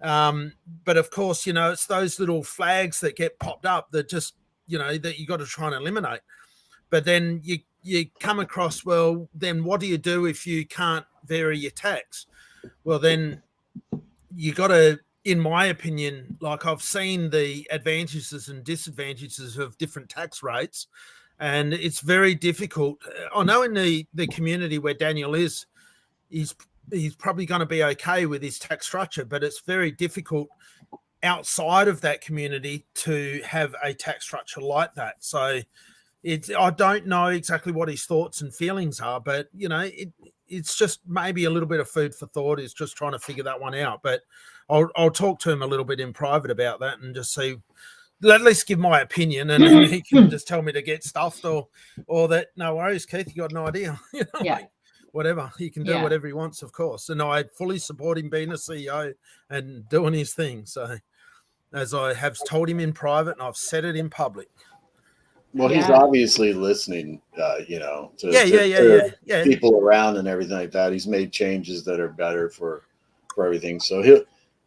But of course, you know, it's those little flags that get popped up that just, you know, that you got to try and eliminate. But then you come across, well, then what do you do if you can't vary your tax? Well, then you got to, in my opinion, like, I've seen the advantages and disadvantages of different tax rates, and it's very difficult. I know in the community where Daniel is, he's probably going to be okay with his tax structure, but it's very difficult outside of that community to have a tax structure like that. So I don't know exactly what his thoughts and feelings are, but, you know, it's just maybe a little bit of food for thought, is just trying to figure that one out. But I'll talk to him a little bit in private about that and just see, at least give my opinion, and then he can just tell me to get stuffed or that, no worries, Keith, you got no idea. You know, like, whatever, he can do whatever he wants, of course. And I fully support him being a CEO and doing his thing. So, as I have told him in private, and I've said it in public. Well, he's obviously listening, you know, to people around and everything like that. He's made changes that are better for everything. So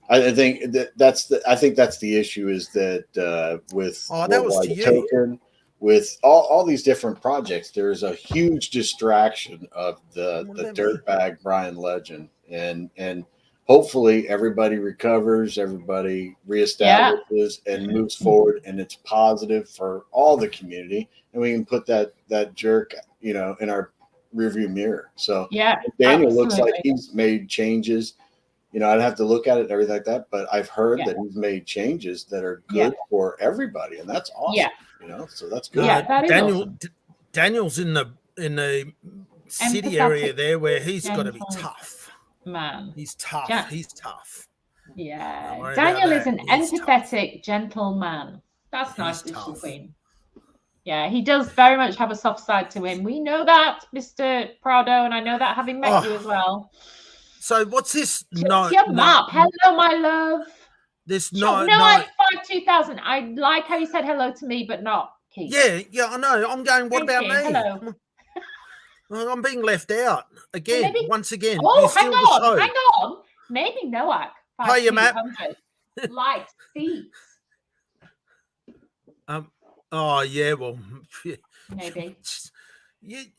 I think that's the issue, is that with that was to token, with all these different projects, there's a huge distraction of the dirtbag Brian Legend, and hopefully everybody recovers, everybody reestablishes and moves forward, and it's positive for all the community, and we can put that jerk, in our rearview mirror. So Daniel looks like he's made changes. I'd have to look at it and everything like that, but I've heard that he's made changes that are good for everybody, and that's awesome. So that's good. Yeah, that is awesome. Daniel's in the city area there where he's got to be tough. Man, he's tough. He's tough. Yeah, Daniel is an empathetic, gentle man. That's nice, Digital Queen. Yeah, he does very much have a soft side to him. We know that, Mr. Prado, and I know that having met you as well. So what's this? Your map. Hello, my love. This I 2000. I like how you said hello to me, but not Keith. Yeah, I know. I'm going. What about me? Hello. I'm being left out again. Once again. Oh, hang on. Maybe Noak. Hey, you, Matt. Liked feet. Oh yeah. Well, maybe.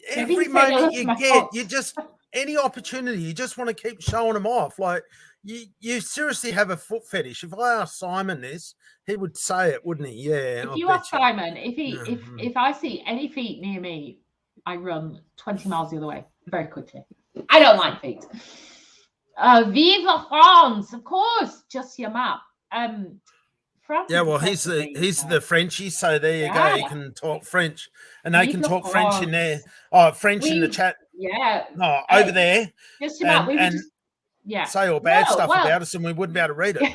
Every moment you get, you just any opportunity, you just want to keep showing them off. Like you seriously have a foot fetish. If I asked Simon this, he would say it, wouldn't he? Yeah. If you ask Simon, if I see any feet near me, I run 20 miles the other way very quickly. I don't like feet. Vive la France, of course. Just your map. France. Yeah, well, he's the Frenchie, so there you go. You can talk French, and they can talk French in there. Oh, French in the chat. Yeah. No, over there. Just your map. Say all bad stuff about us, and we wouldn't be able to read it.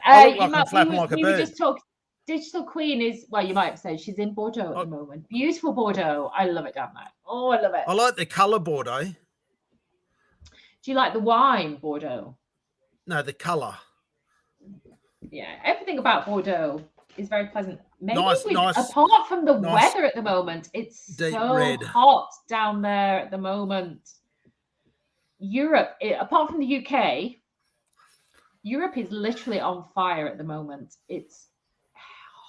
We would just talk. Digital Queen is, well, you might say she's in Bordeaux at the moment. Beautiful Bordeaux. I love it down there. Oh, I love it. I like the colour Bordeaux. Do you like the wine Bordeaux? No, the colour. Yeah, everything about Bordeaux is very pleasant. Maybe nice. Apart from the weather at the moment, it's so red. Hot down there at the moment. Europe, apart from the UK, Europe is literally on fire at the moment. It's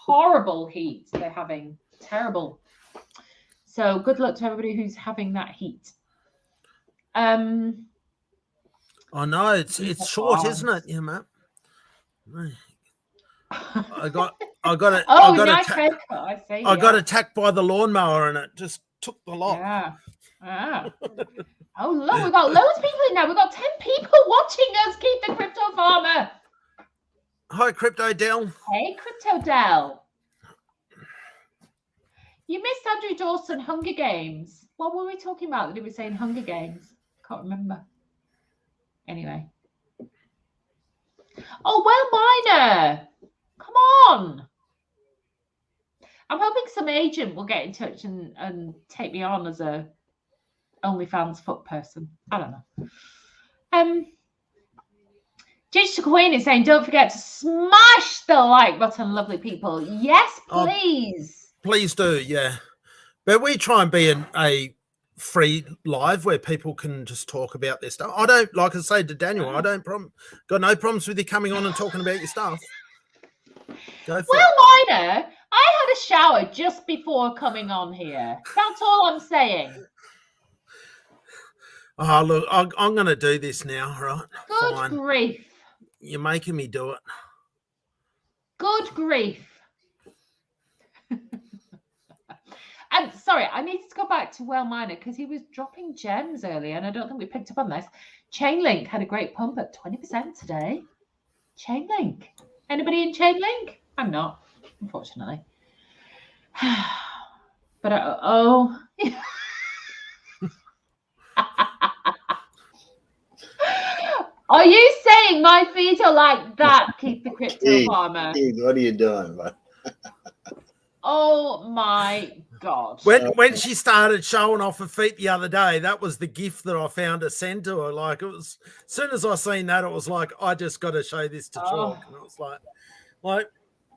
horrible heat they're having. Terrible. So good luck to everybody who's having that heat. I know it's short, isn't it? Yeah, Matt. I got attacked by the lawnmower and it just took the lot. Yeah. Oh look, we've got loads of people in now. We've got 10 people watching us. Keep the Crypto Farmer. Hi, Crypto Del. Hey, Crypto Del. You missed Andrew Dawson Hunger Games. What were we talking about that he was saying Hunger Games? Can't remember. Anyway. Oh, well, Miner. Come on. I'm hoping some agent will get in touch and take me on as a OnlyFans foot person. I don't know. Digital Queen is saying, don't forget to smash the like button, lovely people. Yes, please. Please do, yeah. But we try and be a free live where people can just talk about their stuff. I don't, like I say to Daniel, I don't got no problems with you coming on and talking about your stuff. Go for it. Miner, I had a shower just before coming on here. That's all I'm saying. Oh, look, I'm going to do this now, right? Good grief. You're making me do it. Good grief. And sorry, I need to go back to Well Miner because he was dropping gems earlier, and I don't think we picked up on this. Chainlink had a great pump at 20% today. Chainlink. Anybody in Chainlink? I'm not, unfortunately. But Are you saying my feet are like that? Keep the Crypto Farmer. What are you doing, man? Oh my God. When she started showing off her feet the other day, that was the gift that I found to send to her. Like, it was, as soon as I seen that, it was like, I just got to show this to Chalk. And it was like,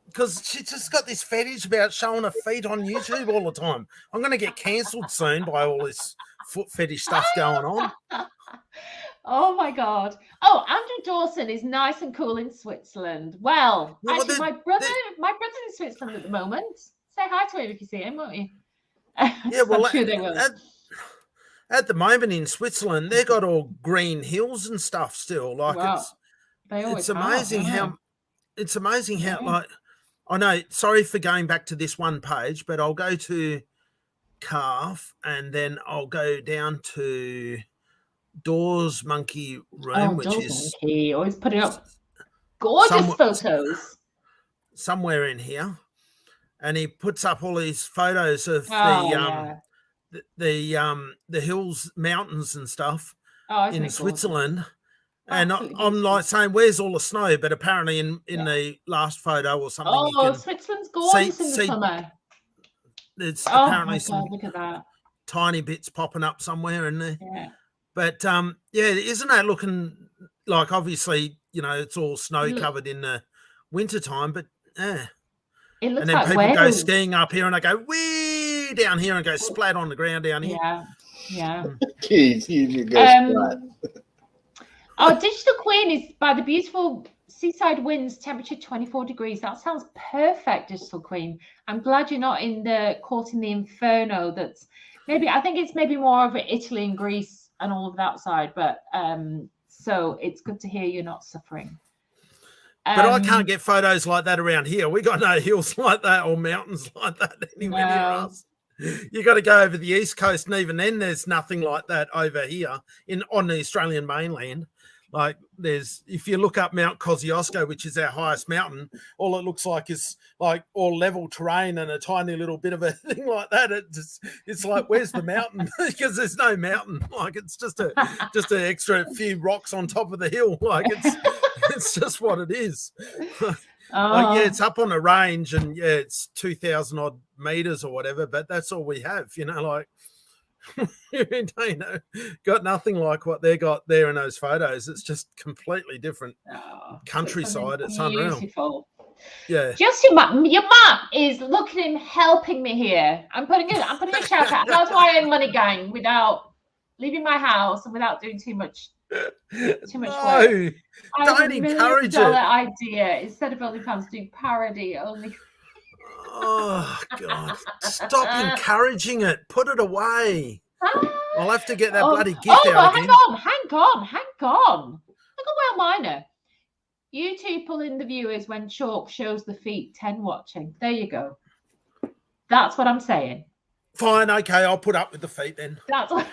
because she just got this fetish about showing her feet on YouTube all the time. I'm going to get cancelled soon by all this foot fetish stuff going on. Oh my God. Oh, Andrew Dawson is nice and cool in Switzerland. Well, actually, my brother's in Switzerland at the moment. say hi to him if you see him, won't you? Yeah, well, I'm sure they will. At the moment in Switzerland, they've got all green hills and stuff still. Like it's amazing how like I know. Sorry for going back to this one page, but I'll go to Calf and then I'll go down to Doors Monkey Room, which is Monkey. Always putting up gorgeous photos somewhere in here, and he puts up all these photos of the hills, mountains, and stuff in Switzerland. And I'm like saying, "Where's all the snow?" But apparently, in the last photo or something, Switzerland's gorgeous in the summer. There's apparently look at that. Tiny bits popping up somewhere in there. Yeah. But isn't that looking like, obviously, it's all snow covered in the wintertime, but it looks and then like people go skiing up here and they go way down here and go splat on the ground down here. Yeah. Jeez, you go splat. Digital Queen is by the beautiful seaside winds, temperature 24 degrees. That sounds perfect, Digital Queen. I'm glad you're not caught in the inferno. That's I think it's maybe more of Italy and Greece and all of that side, but so it's good to hear you're not suffering. But I can't get photos like that around here. We got no hills like that or mountains like that anywhere near us. You got to go over the east coast, and even then, there's nothing like that over here on the Australian mainland. Like if you look up Mount Kosciuszko, which is our highest mountain, all it looks like is like all level terrain and a tiny little bit of a thing like that. It's like, where's the mountain? Because there's no mountain. Like it's just an extra few rocks on top of the hill. Like it's just what it is. Like, it's up on a range and it's 2,000 odd meters or whatever, but that's all we have, like. Got nothing like what they got there in those photos. It's just completely different countryside. It's unreal. Yeah. Just your mum is looking at him, helping me here. I'm putting a shout out. How do I earn money, gang, without leaving my house and without doing too much work? Don't encourage it. Idea instead of OnlyFans, do parody only. Oh God! Stop encouraging it. Put it away. I'll have to get that bloody gift out again. Hang on. Look at Well Miner. YouTube pulling the viewers when Chalk shows the feet. 10 watching. There you go. That's what I'm saying. Fine. Okay, I'll put up with the feet then. That's what.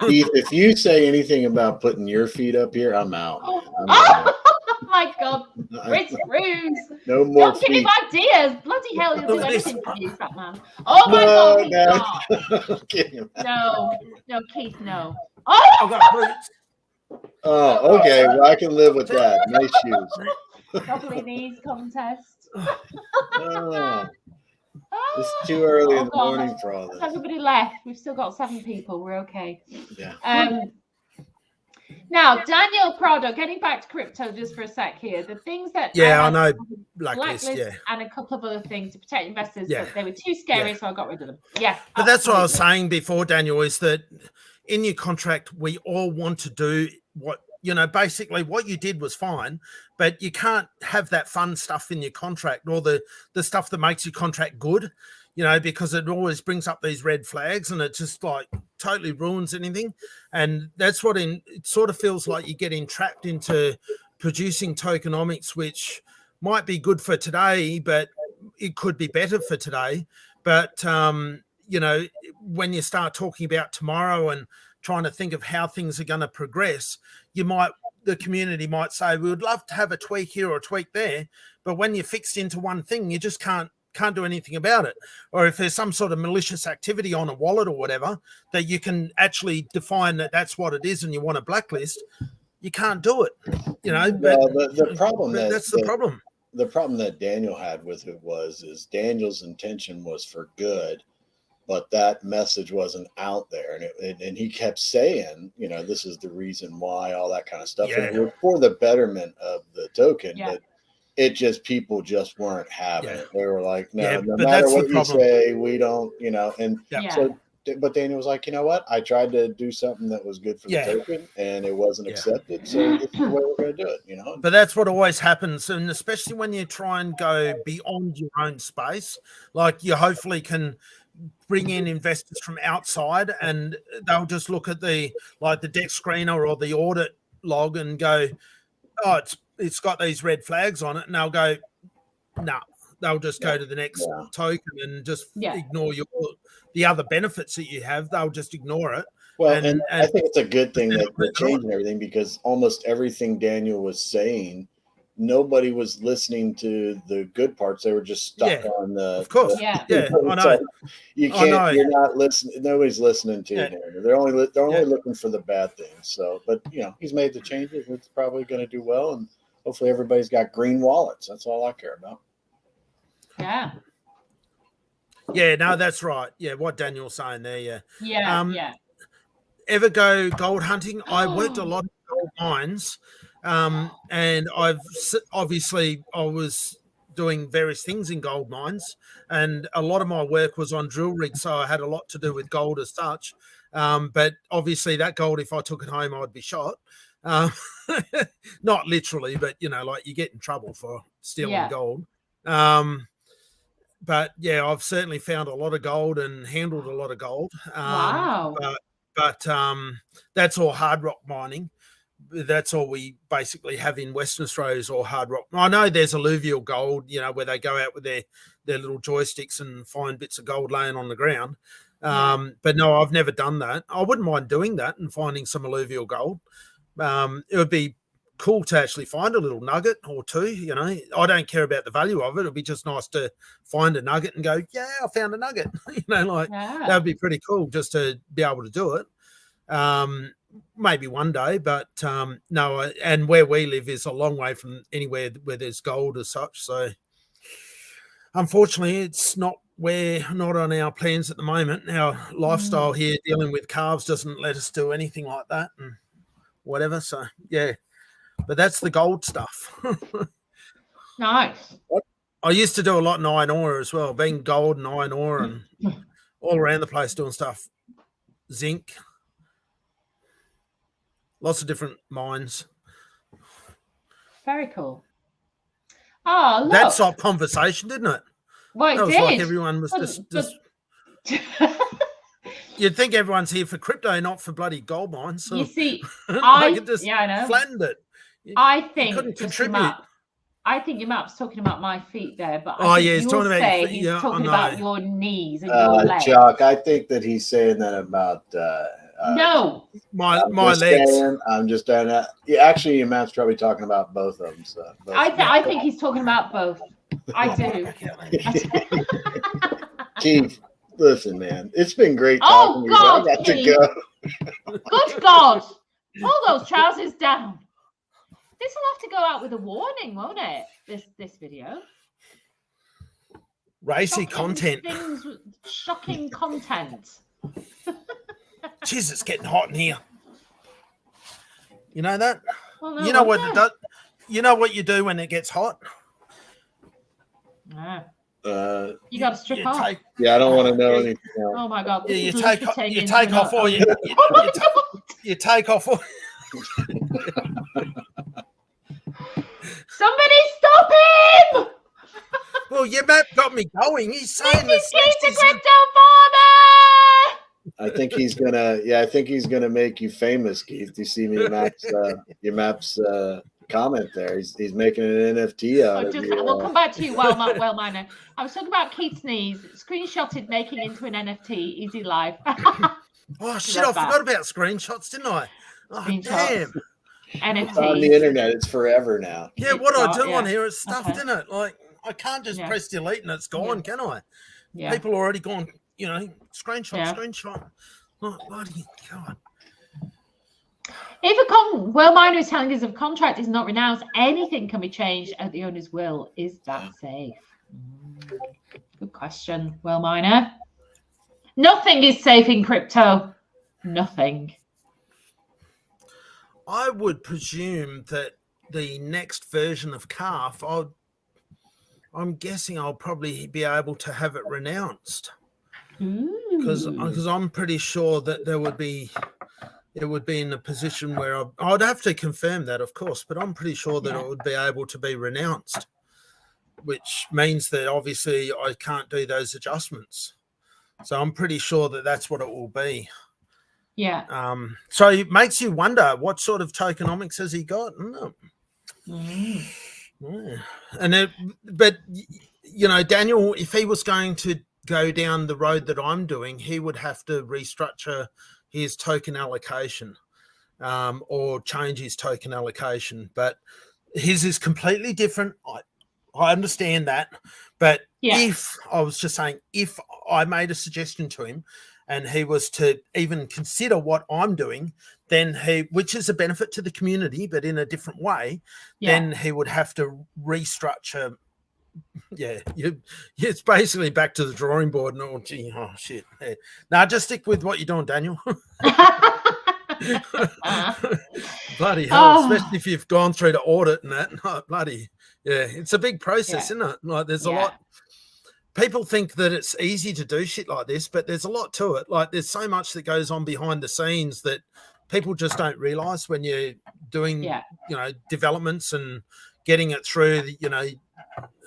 Keith, if you say anything about putting your feet up here, I'm out. Oh my God, Rich Ruse. No more. Don't give him ideas. Bloody hell, he'll do anything for you, that man. Oh my God, Keith, no, Keith, no. I've got boots. Oh, okay. Well, I can live with that. Nice shoes. Probably knees contest. It's too early in the morning for all this. Everybody left. We've still got 7 people. We're okay. Yeah. Now, Daniel Prado, getting back to crypto just for a sec here. The things that I know, blacklist, and a couple of other things to protect investors, but they were too scary, so I got rid of them. Yeah, but that's what I was saying before, Daniel, is that in your contract, we all want to do what basically what you did was fine, but you can't have that fun stuff in your contract or the stuff that makes your contract good. Because it always brings up these red flags and it just like totally ruins anything. And that's what it sort of feels like you're getting trapped into producing tokenomics, which might be good for today, but it could be better for today. But, when you start talking about tomorrow and trying to think of how things are going to progress, the community might say, we would love to have a tweak here or a tweak there. But when you're fixed into one thing, you just can't do anything about it. Or if there's some sort of malicious activity on a wallet or whatever that you can actually define that that's what it is and you want to blacklist, you can't do it. The problem that's the problem. The problem that Daniel had with it is Daniel's intention was for good, but that message wasn't out there, and he kept saying, this is the reason why, all that kind of stuff, and it was for the betterment of the token, but people just weren't having it. They were like, no matter what you say, we don't, and so but Daniel was like, you know what? I tried to do something that was good for the token, and it wasn't accepted. So this is the way we're going to do it. But that's what always happens, and especially when you try and go beyond your own space, like you hopefully can bring in investors from outside, and they'll just look at the deck screener or the audit log and go, oh, it's got these red flags on it, and they'll go, no. They'll just go to the next token and just ignore the other benefits that you have. They'll just ignore it. Well, and I think it's a good thing that they're changing everything, because almost everything Daniel was saying, nobody was listening to the good parts. They were just stuck on the. Of course, I know. You can't. You're not listening. Nobody's listening to you. They're only looking for the bad things. So, but he's made the changes. It's probably going to do well, and hopefully everybody's got green wallets. That's all I care about. Yeah. Yeah, no, that's right. Yeah, what Daniel's saying there. Yeah. Ever go gold hunting? I worked a lot of gold mines, and I was doing various things in gold mines, and a lot of my work was on drill rigs, so I had a lot to do with gold as such. But obviously, that gold, if I took it home, I'd be shot. Not literally, but like you get in trouble for stealing gold. But yeah, I've certainly found a lot of gold and handled a lot of gold. Wow. But that's all hard rock mining. That's all we basically have in Western Australia is all hard rock. I know there's alluvial gold, where they go out with their little joysticks and find bits of gold laying on the ground. But no, I've never done that. I wouldn't mind doing that and finding some alluvial gold. It would be cool to actually find a little nugget or two. I don't care about the value of it. It'd be just nice to find a nugget and go, yeah, I found a nugget. That would be pretty cool just to be able to do it. Maybe one day, but no. And where we live is a long way from anywhere where there's gold as such. So unfortunately, it's not on our plans at the moment. Our lifestyle here, dealing with calves, doesn't let us do anything like that and whatever. So yeah. But that's the gold stuff. Nice. I used to do a lot in iron ore as well, being gold and iron ore and all around the place doing stuff. Zinc. Lots of different mines. Very cool. Oh, look. That stopped conversation, didn't it? Well, it was like everyone was just you'd think everyone's here for crypto, not for bloody gold mines. So you see, I just I know. Flattened it. I think couldn't contribute. I think your map's talking about my feet there, but he's talking about your feet. He's talking about your knees and your legs. Chuck, I think that he's saying that about no, my legs. I'm just doing that. Yeah, actually, your map's probably talking about both of them. So I think he's talking about both. I do. Chief, listen, man, it's been great talking to you. I got to go. Good God, pull those trousers down. This will have to go out with a warning, won't it? This video. Racy content. Shocking content. Jeez, it's getting hot in here. You know that? Well, no, you know what it does? You know what you do when it gets hot? You got to strip off. I don't want to know anything else. Oh my God! Yeah, you take off all you take off all. Somebody stop him! Well, your map got me going. He's saying this is Keith the Crypto Farmer. I think he's gonna make you famous, Keith. You see me your map's comment there. He's making an NFT out of you. We'll come back to you, well miner. I was talking about Keith's knees, screenshotted, making into an NFT, easy life. Oh shit! I forgot about screenshots, didn't I? Oh damn. NFT. It's on the internet. It's forever now. Yeah, what I do on here is stuffed in it. Like I can't just press delete and it's gone, can I? Yeah. People already gone. Screenshot. Oh, bloody God. If a well miner is telling us if a contract is not renounced, anything can be changed at the owner's will. Is that safe? Good question, well miner. Nothing is safe in crypto. Nothing. I would presume that the next version of Calf, I'm guessing I'll probably be able to have it renounced. because I'm pretty sure that it would be in a position where I'd have to confirm that, of course, but I'm pretty sure that it would be able to be renounced, which means that obviously I can't do those adjustments. So I'm pretty sure that that's what it will be. Yeah. So it makes you wonder what sort of tokenomics has he got? But you know, Daniel, if he was going to go down the road that I'm doing, he would have to restructure his token allocation, or change his token allocation. But his is completely different. I understand that, but if I was just saying, if I made a suggestion to him and he was to even consider what I'm doing, then which is a benefit to the community, but in a different way, then he would have to restructure. It's basically back to the drawing board. And oh shit. Yeah. Now just stick with what you're doing, Daniel. Bloody hell, especially if you've gone through the audit and that. Oh, bloody it's a big process, isn't it? Like there's a lot. People think that it's easy to do shit like this, but there's a lot to it. Like there's so much that goes on behind the scenes that people just don't realize when you're doing developments and getting it through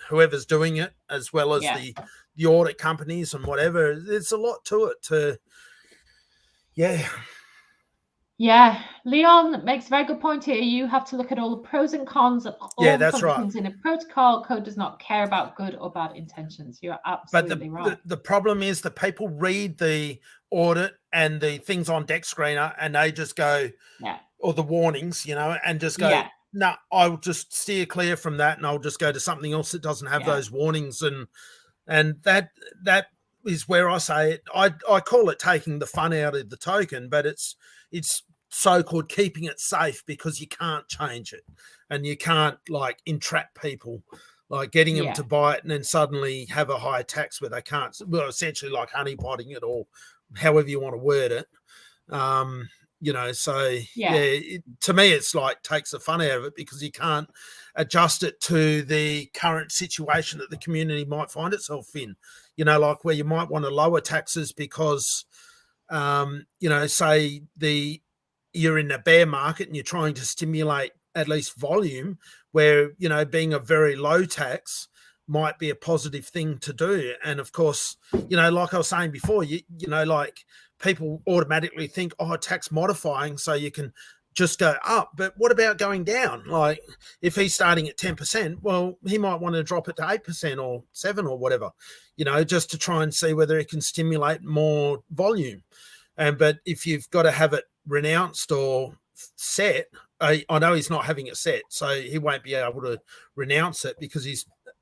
whoever's doing it, as well as the audit companies and whatever. There's a lot to it Yeah, Leon makes a very good point here. You have to look at all the pros and cons of all that's right. things in a protocol. Code does not care about good or bad intentions. You're absolutely right. The problem is that people read the audit and the things on Deck Screener and they just go, or the warnings, and just go, no, I'll just steer clear from that and I'll just go to something else that doesn't have those warnings. And that is where I say it. I call it taking the fun out of the token, but it's so-called keeping it safe, because you can't change it and you can't like entrap people, like getting them to buy it and then suddenly have a high tax where they can't. Well, essentially like honeypotting it, or however you want to word it. To me it's like takes the fun out of it, because you can't adjust it to the current situation that the community might find itself in, like where you might want to lower taxes because say you're in a bear market and you're trying to stimulate at least volume, where being a very low tax might be a positive thing to do. And of course, like I was saying before, like people automatically think, oh, tax modifying, so you can just go up. But what about going down? Like if he's starting at 10%, well, he might want to drop it to 8% or 7% or whatever, just to try and see whether it can stimulate more volume. But if you've got to have it renounced or set, I know he's not having it set, so he won't be able to renounce it because he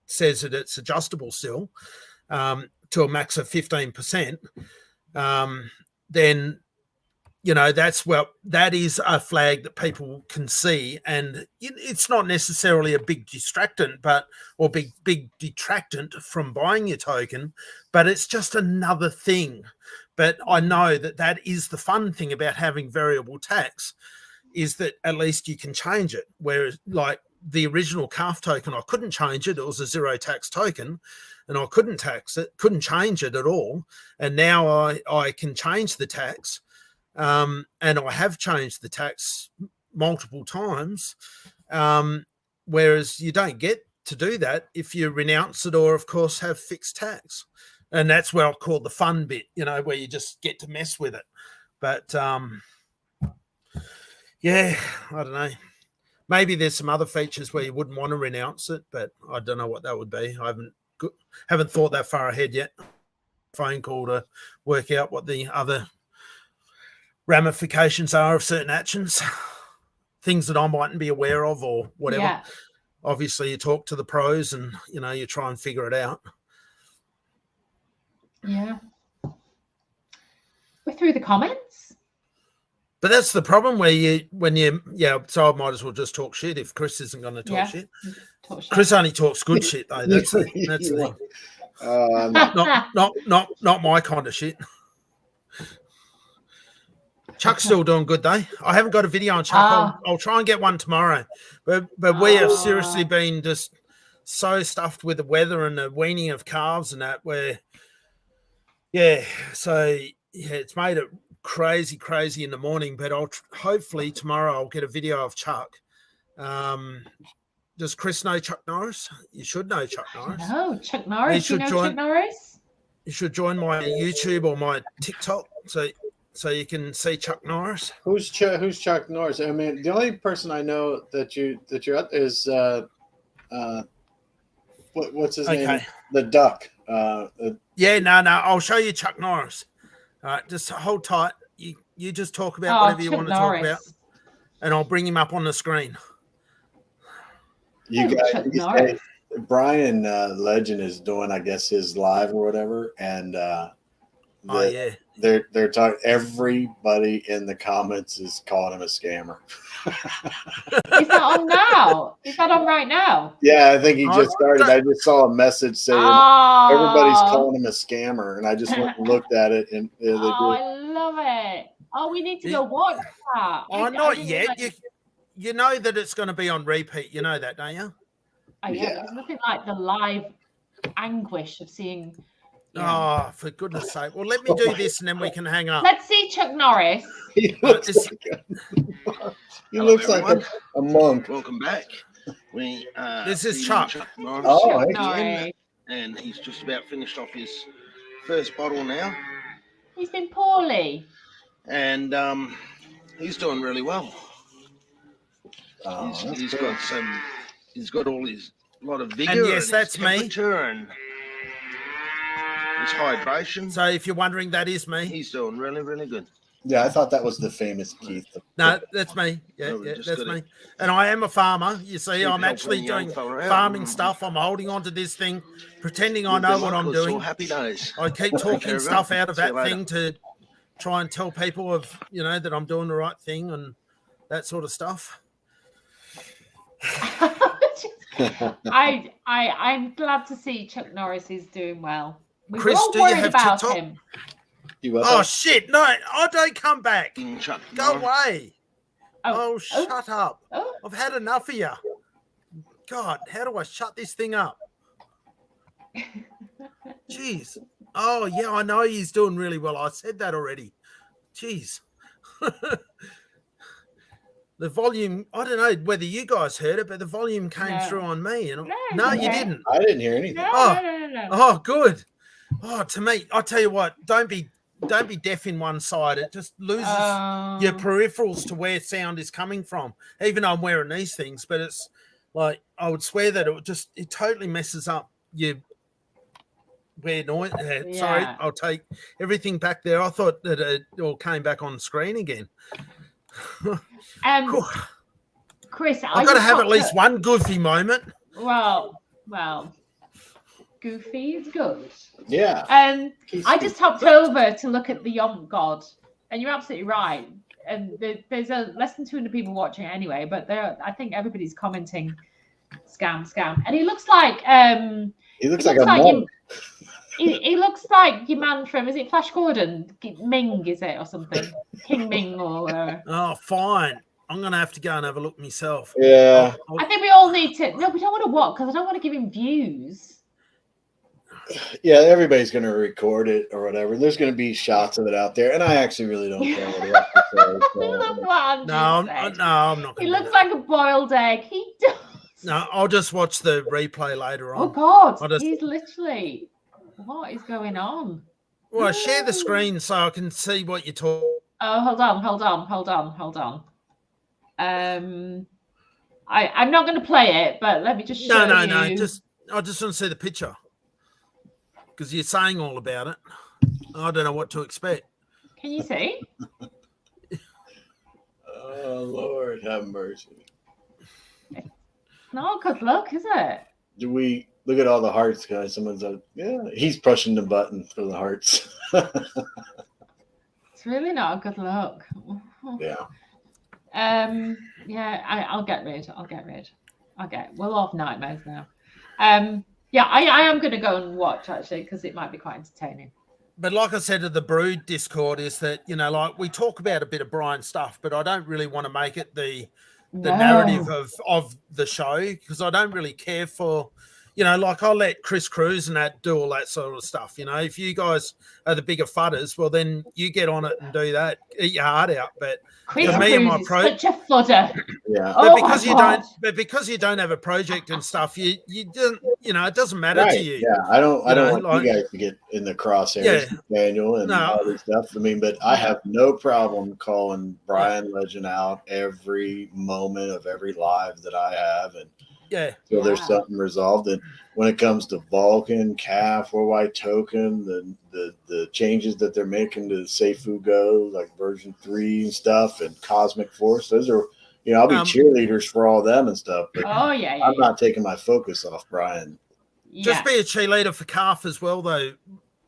says that it's adjustable still to a max of 15%. Then that is a flag that people can see, and it's not necessarily a big distractant, or big detractant from buying your token, but it's just another thing. But I know that is the fun thing about having variable tax, is that at least you can change it. Whereas like the original calf token, I couldn't change it. It was a zero tax token and I couldn't change it at all. And now I can change the tax. And I have changed the tax multiple times. Whereas you don't get to do that if you renounce it, or of course have fixed tax. And that's where I call the fun bit, where you just get to mess with it. But I don't know. Maybe there's some other features where you wouldn't want to renounce it, but I don't know what that would be. I haven't thought that far ahead yet. Phone call to work out what the other ramifications are of certain actions, things that I mightn't be aware of or whatever. Yeah. Obviously, you talk to the pros and, you try and figure it out. Yeah. We're through the comments. But that's the problem so I might as well just talk shit if Chris isn't going to talk shit. Chris only talks good shit though. That's the thing. Not my kind of shit. Chuck's still doing good though. I haven't got a video on Chuck. I'll try and get one tomorrow. But we have seriously been just so stuffed with the weather and the weaning of calves and that, where Yeah, so yeah, it's made it crazy in the morning, but hopefully tomorrow I'll get a video of Chuck. Does Chris know Chuck Norris? You should know Chuck Norris. No, Chuck Norris. You know Chuck Norris? You should join my YouTube or my TikTok so you can see Chuck Norris. Who's Chuck Norris? I mean, the only person I know that you're at is what's his name? The Duck. Yeah, no, I'll show you Chuck Norris. All right, just hold tight. You just talk about whatever you want to talk about, and I'll bring him up on the screen. You guys, Brian Legend is doing, I guess, his live or whatever, and they're talking. Everybody in the comments is calling him a scammer. Is that on now? Is that on right now? Yeah, I think he just started. I just saw a message saying everybody's calling him a scammer, and I just went and looked at it, and I love it. Oh, we need to go watch that. Oh, not yet. You know that it's going to be on repeat. You know that, don't you? Oh, yeah. There's nothing like the live anguish of seeing. Oh, for goodness sake. Well, let me do this and then we can hang up. Let's see Chuck Norris. He looks like a monk. Welcome back. This is Chuck. Chuck Norris. Oh, Norris. And he's just about finished off his first bottle now. He's been poorly. And he's doing really well. He's got all his lot of vigor. And yes, that's me. And his hydration. So if you're wondering, that is me. He's doing really, really good. Yeah, I thought that was the famous Keith. No, that's me. Yeah, that's me. And I am a farmer. You see, I'm actually doing farming stuff. I'm holding on to this thing, pretending I know what I'm doing. Happy days. I keep talking stuff out of that thing to try and tell people that I'm doing the right thing and that sort of stuff. I'm glad to see Chuck Norris is doing well. We Chris, were all worried about TikTok? Him. Oh shit! No, I don't come back. Chuck Go away. Oh, shut up. Oh. I've had enough of you. God, how do I shut this thing up? Jeez. Oh yeah, I know he's doing really well. I said that already. Jeez. The volume, I don't know whether you guys heard it, but the volume came through on me. And no, you didn't. I didn't hear anything. No. Oh, good. Oh, to me, I'll tell you what, don't be deaf in one side. It just loses your peripherals to where sound is coming from. Even though I'm wearing these things, but it's like, I would swear that it totally messes up your weird noise. Sorry, I'll take everything back there. I thought that it all came back on screen again. Chris, I've got to have at least one goofy moment. Well, goofy is good. Yeah. I just hopped over to look at the Yomp God, and you're absolutely right. And there's less than 200 people watching anyway, but I think everybody's commenting scam. And he looks like he looks like a monk. He looks like your man from, is it Flash Gordon? Ming, is it, or something? King Ming or... Oh, fine. I'm going to have to go and have a look myself. Yeah. I think we all need to... No, we don't want to what? Because I don't want to give him views. Yeah, everybody's going to record it or whatever. There's going to be shots of it out there, and I actually really don't care what he has to say. I'm not. He looks like a boiled egg. He does. No, I'll just watch the replay later on. Oh, God. He's literally... What is going on? Well, share the screen so I can see what you're talking. Oh, hold on. I'm not going to play it, but let me just show you. No. I just want to see the picture because you're saying all about it. I don't know what to expect. Can you see? Oh, Lord, have mercy. It's not a good look, is it? Do we look at all the hearts, guys? Someone's like, yeah, he's pushing the button for the hearts. It's really not a good look. Yeah. I'll get rid. We'll have nightmares now. I am going to go and watch actually because it might be quite entertaining. But like I said to the Brood Discord, is that like we talk about a bit of Brian stuff, but I don't really want to make it the narrative of the show because I don't really care for you know, like I'll let Chris Cruz and that do all that sort of stuff. You know, if you guys are the bigger fudders, well, then you get on it and do that. Eat your heart out. But Chris for me and my Cruz is such a fudder. Yeah. Oh but because you don't have a project and stuff, you don't, you know, it doesn't matter to you. Yeah, I don't know, want you guys to get in the crosshairs, Daniel, and all this stuff. I mean, but I have no problem calling Brian Legend out every moment of every live that I have, and so there's something resolved. And when it comes to Vulcan, Calf, Worldwide Token, the changes that they're making to Seifu Go, like version 3 and stuff, and Cosmic Force, those are, you know, I'll be cheerleaders for all them and stuff. But I'm not taking my focus off Brian. Just be a cheerleader for Calf as well, though.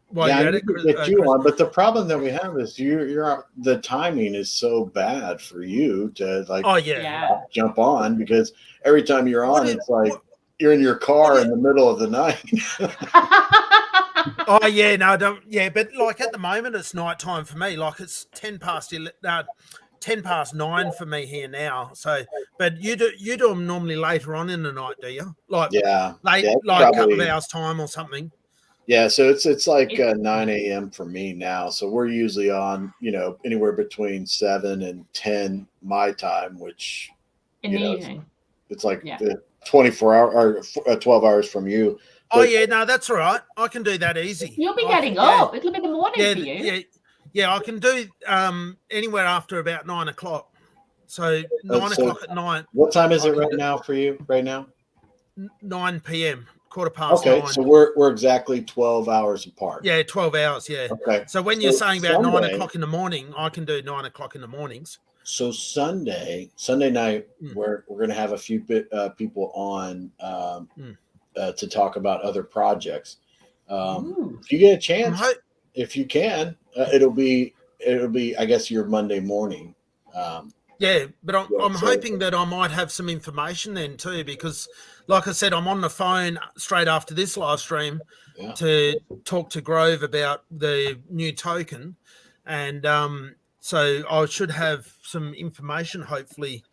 While I you're at need it, to get you on, but the problem that we have is the timing is so bad for you to jump on, because every time you're on, it's like you're in your car in the middle of the night. But like at the moment, it's nighttime for me. Like it's 10 past 9 for me here now. So, but you do them normally later on in the night, do you? Like like a couple of hours time or something. Yeah, so it's like 9 a.m. for me now. So we're usually on, you know, anywhere between 7 and 10 my time, which in the evening. It's like 24 hour or 12 hours from you. But, no, that's all right. I can do that easy. You'll be getting up. It'll be the morning for you. Yeah, I can do anywhere after about 9 o'clock. So 9 o'clock at night. What time is it right now for you? Right now? 9 p.m. 9:15. Okay, so we're exactly 12 hours apart. Yeah, 12 hours. Yeah. Okay. So when you're saying about 9 o'clock in the morning, I can do 9 o'clock in the mornings. So Sunday night, we're going to have a few people on to talk about other projects. If you get a chance, if you can, it'll be I guess your Monday morning. But I'm hoping that I might have some information then too, because like I said, I'm on the phone straight after this live stream to talk to Grove about the new token. And so I should have some information hopefully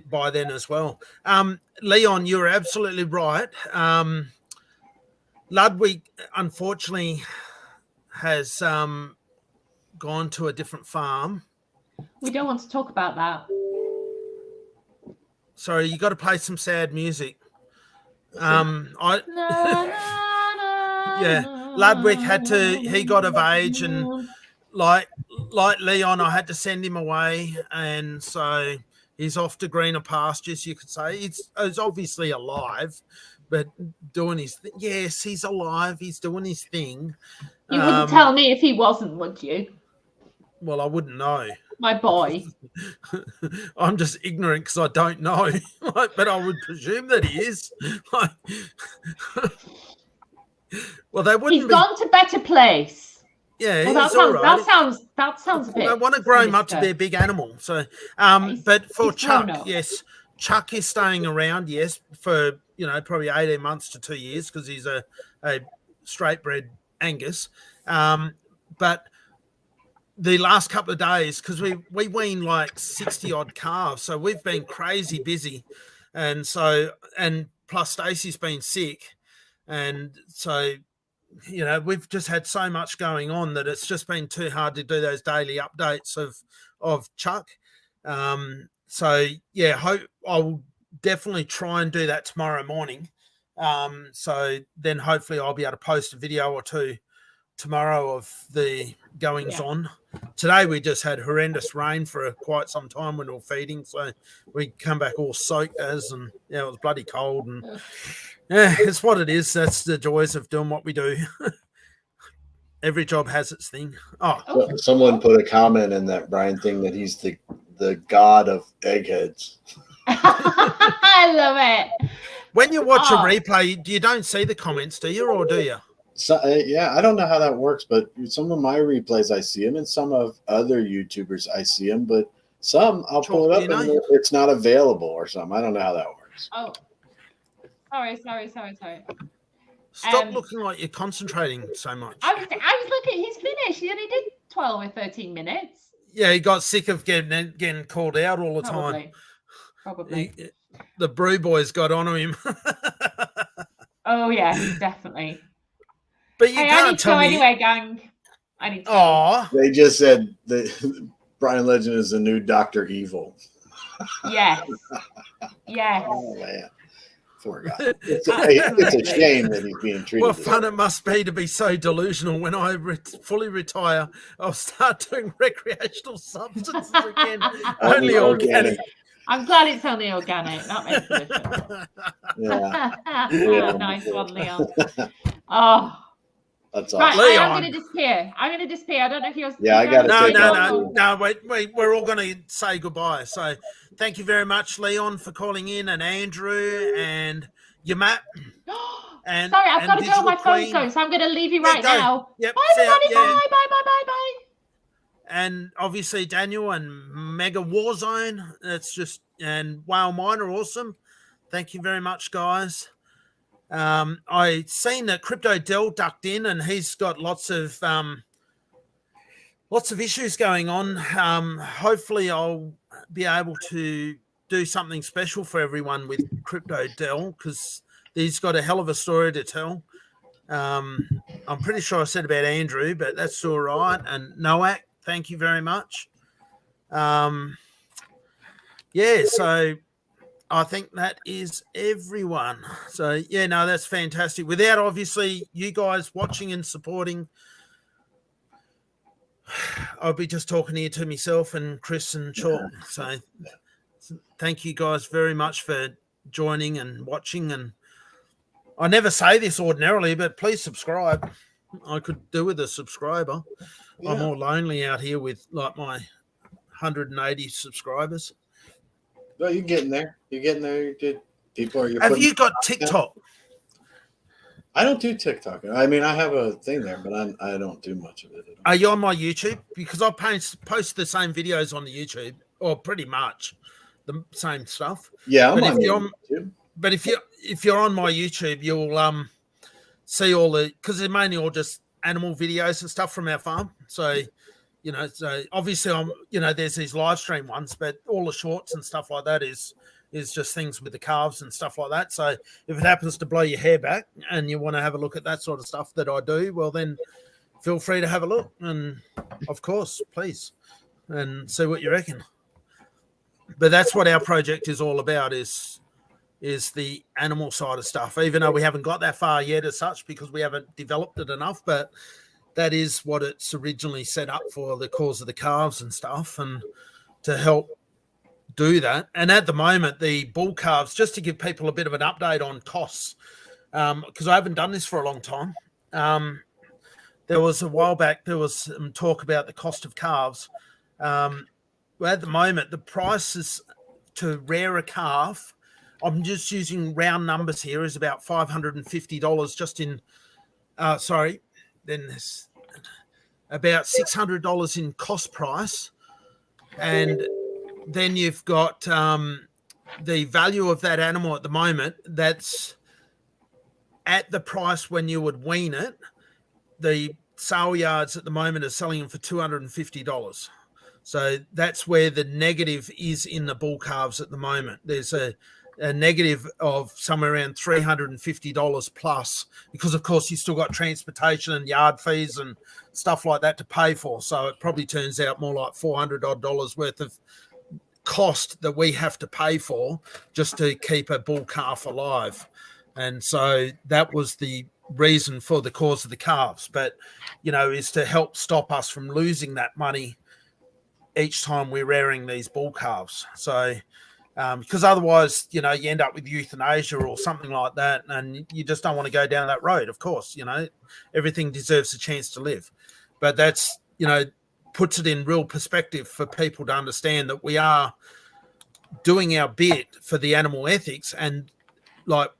by then as well. Leon, you're absolutely right. Ludwig, unfortunately, has gone to a different farm. We don't want to talk about that. Sorry, you got to play some sad music. Ludwig he got of age, and like Leon, I had to send him away, and so he's off to greener pastures, you could say. He's obviously alive, but doing his thing. Yes, he's alive. He's doing his thing. You wouldn't tell me if he wasn't, would you? Well, I wouldn't know. My boy. I'm just ignorant because I don't know. But I would presume that he is. Well, they wouldn't. He's gone to better place. Yeah, well, that sounds a bit. I want to grow him up to be a big animal. So, but for Chuck, yes, Chuck is staying around. Yes, for probably 18 months to 2 years because he's a straight bred Angus. But the last couple of days, because we wean like 60 odd calves, so we've been crazy busy, and plus Stacey's been sick, and so we've just had so much going on that it's just been too hard to do those daily updates of Chuck. So yeah, I'll definitely try and do that tomorrow morning. So then hopefully I'll be able to post a video or two tomorrow of the goings on. Today we just had horrendous rain for quite some time when we were feeding, so we come back all soaked and it was bloody cold, and it's what it is. That's the joys of doing what we do. Every job has its thing. Someone put a comment in that Brian thing that he's the god of eggheads. I love it. When you watch a replay, you don't see the comments, do you, or do you? So, I don't know how that works, but some of my replays I see them, and some of other YouTubers I see them, but some I'll pull it up and it's not available or something. I don't know how that works. Oh, sorry. Stop looking like you're concentrating so much. I was looking. He's finished. He only did 12 or 13 minutes. Yeah, he got sick of getting called out all the time. Probably. The brew boys got onto him. Oh yeah, definitely. But you can't tell me. Anyway, gang. I need to. Oh, They just said that Brian Legend is the new Dr. Evil. Yes. Yes. Oh man. Poor guy. It's a shame that he's being treated. What fun it must be to be so delusional. When I fully retire, I'll start doing recreational substances again. Only organic. I'm glad it's only organic. That makes a difference. Yeah. Nice one, Leon. Oh. That's right, awesome. Leon. I'm going to disappear. I don't know if you're... Yeah, I got to No, wait. We're all going to say goodbye. So thank you very much, Leon, for calling in, and Andrew, and your Matt. And, sorry, I've got to go. My phone's going, so I'm going to leave you right now. Yep. Bye, everybody. Bye. And obviously Daniel and Mega Warzone. It's just, and Whale Miner, awesome. Thank you very much, guys. I seen that Crypto Dell ducked in, and he's got lots of issues going on. Hopefully I'll be able to do something special for everyone with Crypto Dell, because he's got a hell of a story to tell. I'm pretty sure I said about Andrew, but that's all right. And Noak, thank you very much. So I think that is everyone. So, that's fantastic. Without, obviously, you guys watching and supporting, I'll be just talking here to myself and Chris and Chalk. So thank you guys very much for joining and watching. And I never say this ordinarily, but please subscribe. I could do with a subscriber. Yeah. I'm more lonely out here with like my 180 subscribers. Well, you're getting there. People are. Have you got TikTok? I don't do TikTok. I mean, I have a thing there, but I don't do much of it. Are you on my YouTube? Because I post the same videos on the YouTube, or pretty much the same stuff. Yeah, I'm on YouTube. But if you're on my YouTube, you'll see all the, because they're mainly all just animal videos and stuff from our farm. So, so obviously there's these live stream ones, but all the shorts and stuff like that is just things with the calves and stuff like that. So if it happens to blow your hair back and you want to have a look at that sort of stuff that I do, well then feel free to have a look. And of course, please, and see what you reckon. But that's what our project is all about, is the animal side of stuff, even though we haven't got that far yet as such, because we haven't developed it enough. But that is what it's originally set up for, the cause of the calves and stuff, and to help do that. And at the moment, the bull calves, just to give people a bit of an update on costs, because I haven't done this for a long time. There was a while back, there was some talk about the cost of calves. Well, at the moment, the prices to rear a calf, I'm just using round numbers here, is about $550 just in, then there's about $600 in cost price. And then you've got the value of that animal at the moment, that's at the price when you would wean it. The sale yards at the moment are selling them for $250. So that's where the negative is in the bull calves at the moment. There's a negative of somewhere around $350 plus, because of course you still got transportation and yard fees and stuff like that to pay for. So it probably turns out more like $400 odd worth of cost that we have to pay for just to keep a bull calf alive. And so that was the reason for the cause of the calves, but is to help stop us from losing that money each time we're rearing these bull calves. So because otherwise, you end up with euthanasia or something like that, and you just don't want to go down that road. Of course, everything deserves a chance to live, but that's, puts it in real perspective for people to understand that we are doing our bit for the animal ethics. And like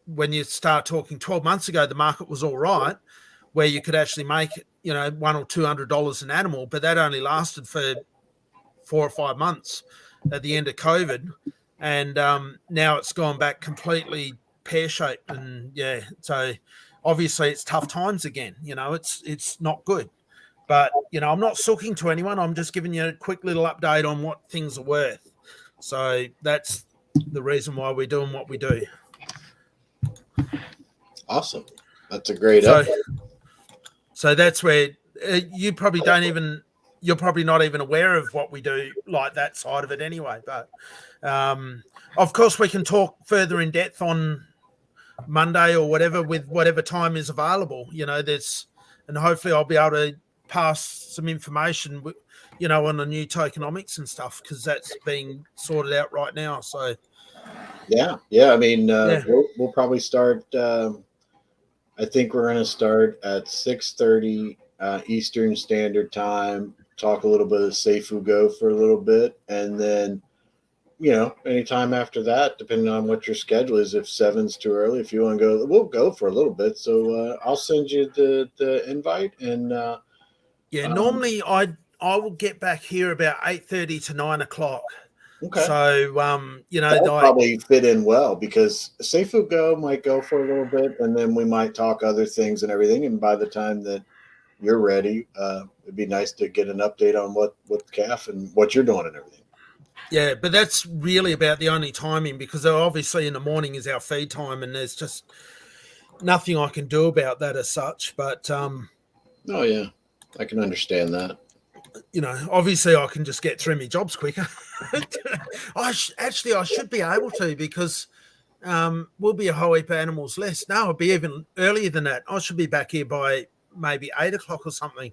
when you start talking 12 months ago, the market was all right, where you could actually make, $100 or $200 an animal, but that only lasted for 4 or 5 months at the end of COVID, and now it's gone back completely pear-shaped. And so obviously it's tough times again. It's not good, but I'm not sooking to anyone. I'm just giving you a quick little update on what things are worth. So that's the reason why we're doing what we do. Awesome. That's a great So that's where you probably you're probably not even aware of what we do, like that side of it anyway. But of course, we can talk further in depth on Monday or whatever, with whatever time is available. And hopefully I'll be able to pass some information, on the new tokenomics and stuff, because that's being sorted out right now. So yeah. I mean, we'll probably start. I think we're going to start at 6:30 Eastern Standard Time. Talk a little bit of Seifu Go for a little bit, and then anytime after that, depending on what your schedule is. If 7's too early, if you want to go, we'll go for a little bit. So I'll send you the invite, and normally I will get back here about 8:30 to 9 o'clock. Okay. So that'll probably fit in well, because Seifu Go might go for a little bit, and then we might talk other things and everything. And by the time that you're ready, it'd be nice to get an update on what CAF and what you're doing and everything. Yeah, but that's really about the only timing, because obviously in the morning is our feed time, and there's just nothing I can do about that as such. But oh yeah, I can understand that. Obviously I can just get through my jobs quicker. I should be able to, because we'll be a whole heap of animals less. No, it'll be even earlier than that. I should be back here by maybe 8 o'clock or something.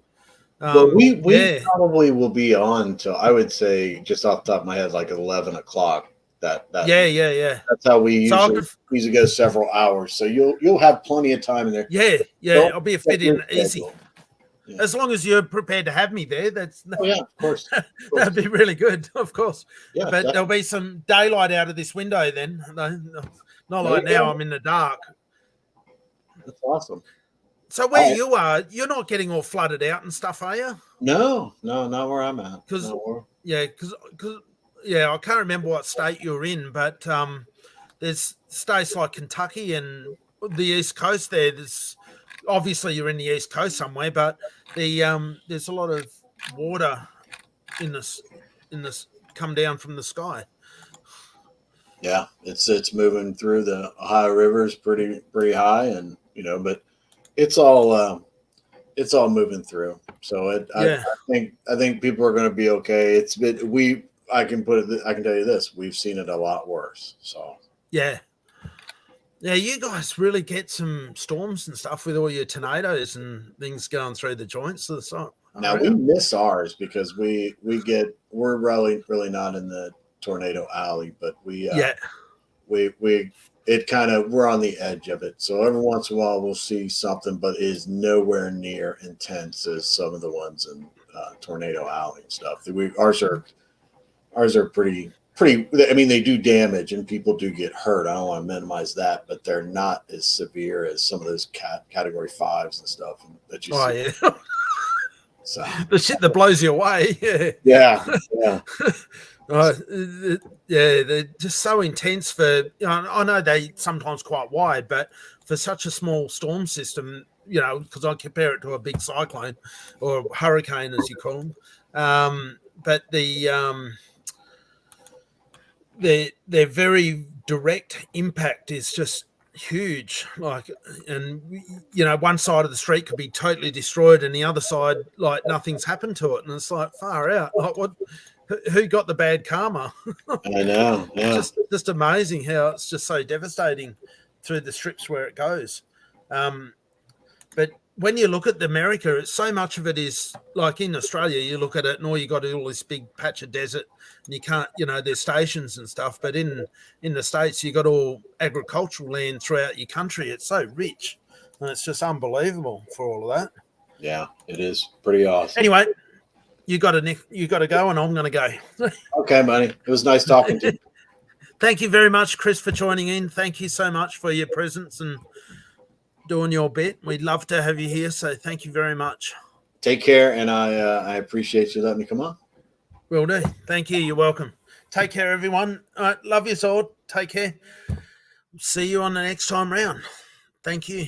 Well, we probably will be on till, I would say, just off the top of my head, like 11 o'clock. That yeah. That's how we usually go several hours. So you'll have plenty of time in there. Yeah. I'll be a fit in easy. Yeah. As long as you're prepared to have me there, of course. That'd be really good, of course. Yeah, but there'll be some daylight out of this window then. Not like now, I'm in the dark. That's awesome. So where you are, you're not getting all flooded out and stuff, are you? No, not where I'm at. Because I can't remember what state you're in, but there's states like Kentucky and the East Coast there. There's obviously you're in the East Coast somewhere, but there's a lot of water in this come down from the sky. Yeah, it's moving through the Ohio River is pretty high, and but it's all moving through. So I think people are going to be okay. I can tell you this, we've seen it a lot worse. So yeah, you guys really get some storms and stuff with all your tornadoes and things going through the joints of the site. Now we miss ours because we're really not in the tornado alley, but we're on the edge of it. So every once in a while we'll see something, but it is nowhere near intense as some of the ones in tornado alley and stuff. Ours are pretty. I mean, they do damage and people do get hurt. I don't want to minimize that, but they're not as severe as some of those category 5s and stuff that you see. Yeah. So the shit that blows you away. Yeah. They're just so intense for, I know they sometimes quite wide, but for such a small storm system, because I compare it to a big cyclone or hurricane, as you call them. But their very direct impact is just huge. And one side of the street could be totally destroyed and the other side, like, nothing's happened to it. And it's like, far out. Like, what? Who got the bad karma? I know. Yeah. Just amazing how it's just so devastating through the strips where it goes. But when you look at America, so much of it is like in Australia. You look at it, and all you got is all this big patch of desert, and you can't, there's stations and stuff. But in the States, you got all agricultural land throughout your country. It's so rich, and it's just unbelievable for all of that. Yeah, it is pretty awesome. Anyway. You got to go, and I'm going to go. Okay, buddy. It was nice talking to you. Thank you very much, Chris, for joining in. Thank you so much for your presence and doing your bit. We'd love to have you here, so thank you very much. Take care, and I appreciate you letting me come on. Will do. Thank you. You're welcome. Take care, everyone. All right, love you all. Take care. See you on the next time round. Thank you.